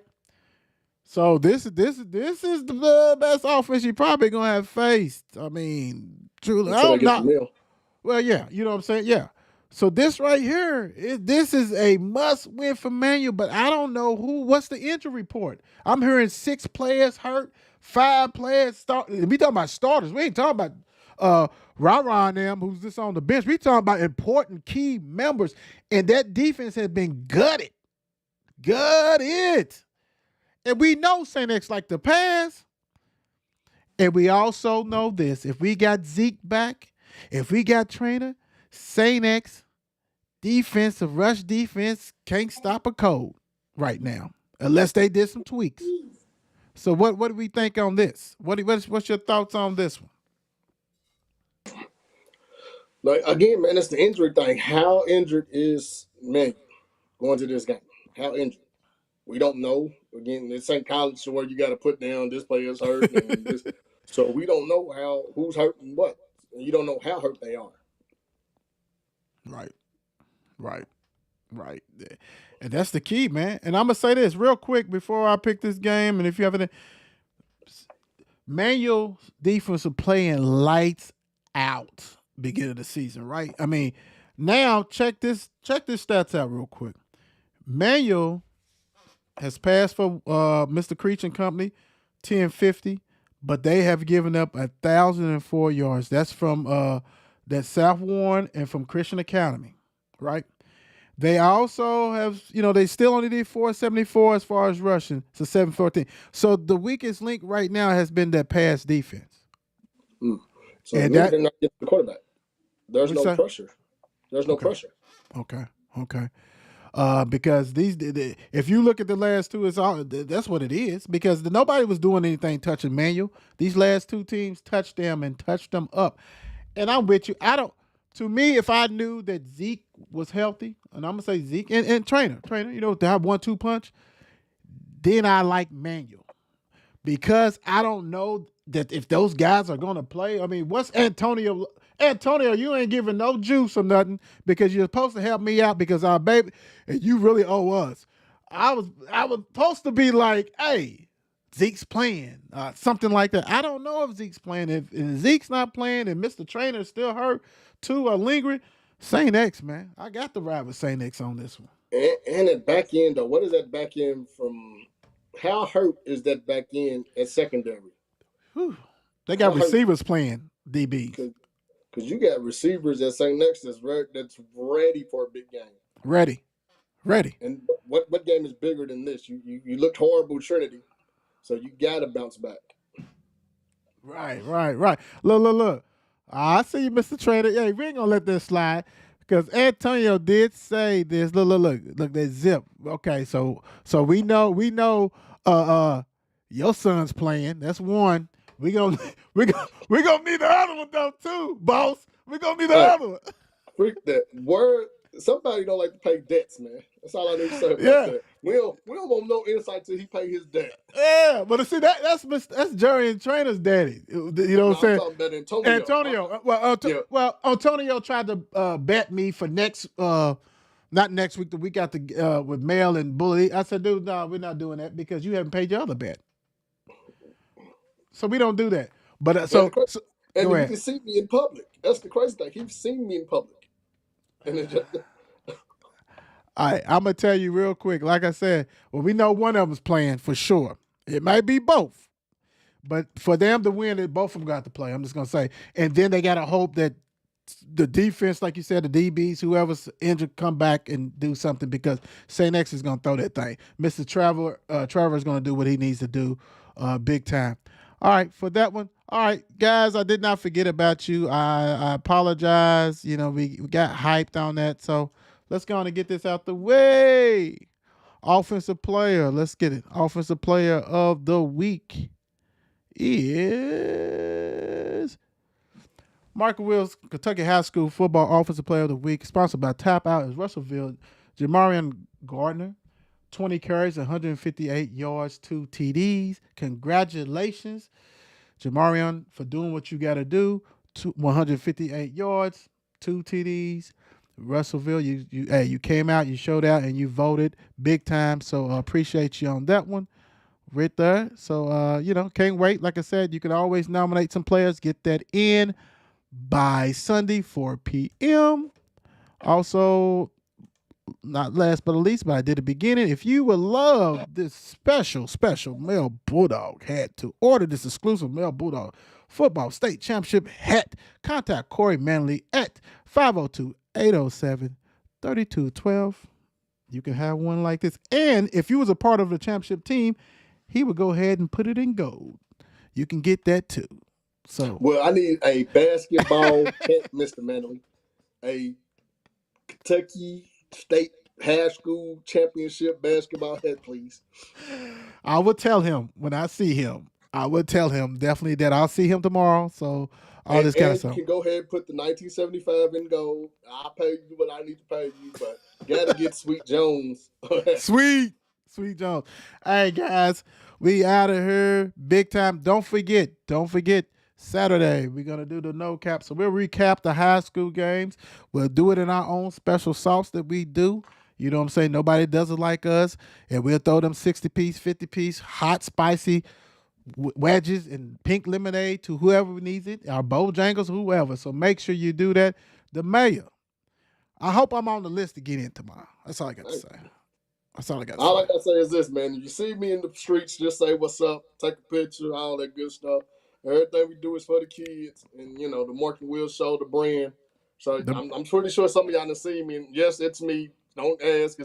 So this is the best offense you probably gonna have faced. I mean, truly, well, yeah, you know what I'm saying, yeah. So this right here, this is a must win for Manual, but I don't know what's the injury report. I'm hearing 6 players hurt, 5 players start. We talking about starters. We ain't talking about Rara and them, who's just on the bench. We talking about important key members, and that defense has been gutted. And we know St.X like to pass. And we also know this. If we got Zeke back, if we got trainer, St.X defensive rush defense can't stop a cold right now unless they did some tweaks. So what do we think on this? What's your thoughts on this one? Like, again, man, it's the injury thing. How injured is Manual going to this game? How injured? We don't know. Again, it's St. College, so where you got to put down this player's hurt. And this, so we don't know who's hurt and what. And you don't know how hurt they are. Right. And that's the key, man. And I'm gonna say this real quick before I pick this game. And if you have any, Manual defense are playing lights out beginning of the season, right? I mean, now check this stats out real quick. Manual has passed for Mr. Creech and Company 1050, but they have given up 1,004 yards. That's from that South Warren and from Christian Academy, right? They also have, they still only did 474 as far as rushing, so 714. So the weakest link right now has been that pass defense. So and they're not getting the quarterback. There's no pressure. There's no pressure. Okay. Because if you look at the last two, that's what it is. Because nobody was doing anything touching Manual. These last two teams touched them and touched them up. And I'm with you. To me, if I knew that Zeke was healthy, and I'm gonna say Zeke and trainer, to have 1-2 punch, then I like Manual. Because I don't know that if those guys are gonna play. I mean, what's Antonio? Antonio, you ain't giving no juice or nothing because you're supposed to help me out because our baby, and you really owe us. I was supposed to be like, hey, Zeke's playing, something like that. I don't know if Zeke's playing. If Zeke's not playing and Mr. Trainer's still hurt, too, or lingering, St.X, man. I got to ride with St.X on this one. And at back end, though, what is that back end from? How hurt is that back end at secondary? Whew. They got receivers playing DBs. Because you got receivers at St.X that's ready for a big game. Ready. And what game is bigger than this? You looked horrible, Trinity, so you got to bounce back. Right. Look. I see you, Mr. Trader. Yeah, we ain't gonna let this slide because Antonio did say this. Look, that zip. Okay, so we know your son's playing. That's one. We gonna need the other one though too, boss. We gonna need the other one. Freak that word. Somebody don't like to pay debts, man. That's all I need to say about that. We don't want no insight till he pay his debt. Yeah, but see that's Jerry and Trainer's daddy. You know what I'm saying? I'm talking about Antonio. Well, Antonio tried to bet me for not next week, the week after with Mel and Bullitt. I said, dude, no, we're not doing that because you haven't paid your other bet. So we don't do that. But and you can see me in public. That's the crazy thing. He's seen me in public. And it just... All right, I'm going to tell you real quick. Like I said, we know one of them's playing for sure. It might be both. But for them to win, both of them got to play. I'm just going to say. And then they got to hope that the defense, like you said, the DBs, whoever's injured, come back and do something because St.X is going to throw that thing. Mr. Trevor is going to do what he needs to do big time. All right, for that one. All right, guys, I did not forget about you. I apologize. We got hyped on that. So let's go on and get this out the way. Offensive player. Let's get it. Offensive player of the week is Michael Wills, Kentucky High School Football Offensive Player of the Week. Sponsored by Tap Out is Russellville. Jamarian Gardner, 20 carries, 158 yards, 2 TDs. Congratulations, Jamarian, for doing what you got to do. 158 yards, 2 TDs. Russellville, you came out, you showed out, and you voted big time. So appreciate you on that one right there. So, can't wait. Like I said, you can always nominate some players. Get that in by Sunday, 4 p.m. Also, not last but least, but I did the beginning. If you would love this special Male Bulldog hat, to order this exclusive Male Bulldog Football State Championship hat, contact Corey Manley at 502-807-3212. You can have one like this. And if you was a part of the championship team, he would go ahead and put it in gold. You can get that too. So, well, I need a basketball hat, Mr. Manley, a Kentucky State High School Championship basketball hat, please. I will tell him when I see him. I would tell him definitely that I'll see him tomorrow. So all this kind of stuff. You can go ahead and put the 1975 in gold. I'll pay you what I need to pay you, but gotta get Sweet Jones. Sweet Jones. Hey guys, we out of here big time. Don't forget Saturday, we're going to do the no cap. So we'll recap the high school games. We'll do it in our own special sauce that we do. You know what I'm saying? Nobody does it like us. And we'll throw them 60-piece, 50-piece, hot, spicy wedges and pink lemonade to whoever needs it, our Bojangles, whoever. So make sure you do that. The mayor. I hope I'm on the list to get in tomorrow. That's all I got to say. That's all I got to say. All I got to say is this, man. If you see me in the streets, just say what's up, take a picture, all that good stuff. Everything we do is for the kids. And, you know, the Marking Wheel Show, the brand. So I'm pretty sure some of y'all done see me. And yes, it's me. Don't ask.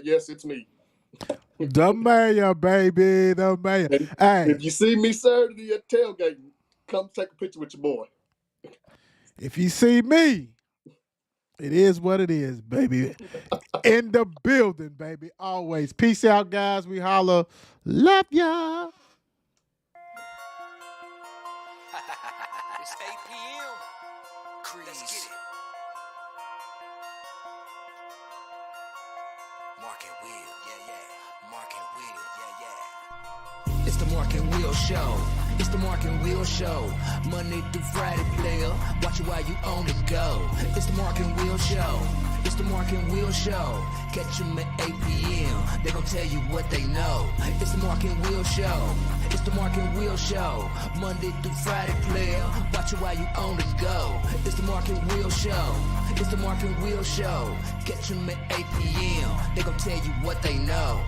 Yes, it's me. The mayor, baby. The mayor. And hey. If you see me Saturday at tailgate, come take a picture with your boy. If you see me, it is what it is, baby. In the building, baby. Always. Peace out, guys. We holla. Love ya. It's 8 p.m. Let's get it. Marking wheel, yeah. Marking wheel, yeah. It's the Marking Wheel Show. It's the Marking Wheel Show. Monday through Friday, player. Watch it while you on the go. It's the Marking Wheel Show. It's the Marking Wheel Show. Catch them at 8 p.m. They gon' tell you what they know. It's the Marking Wheel Show. It's the Marking Wheel Show. Monday through Friday, player. Watch it while you on the go. It's the Marking Wheel Show. It's the Marking Wheel Show. Catch them at 8 p.m. They gon' tell you what they know.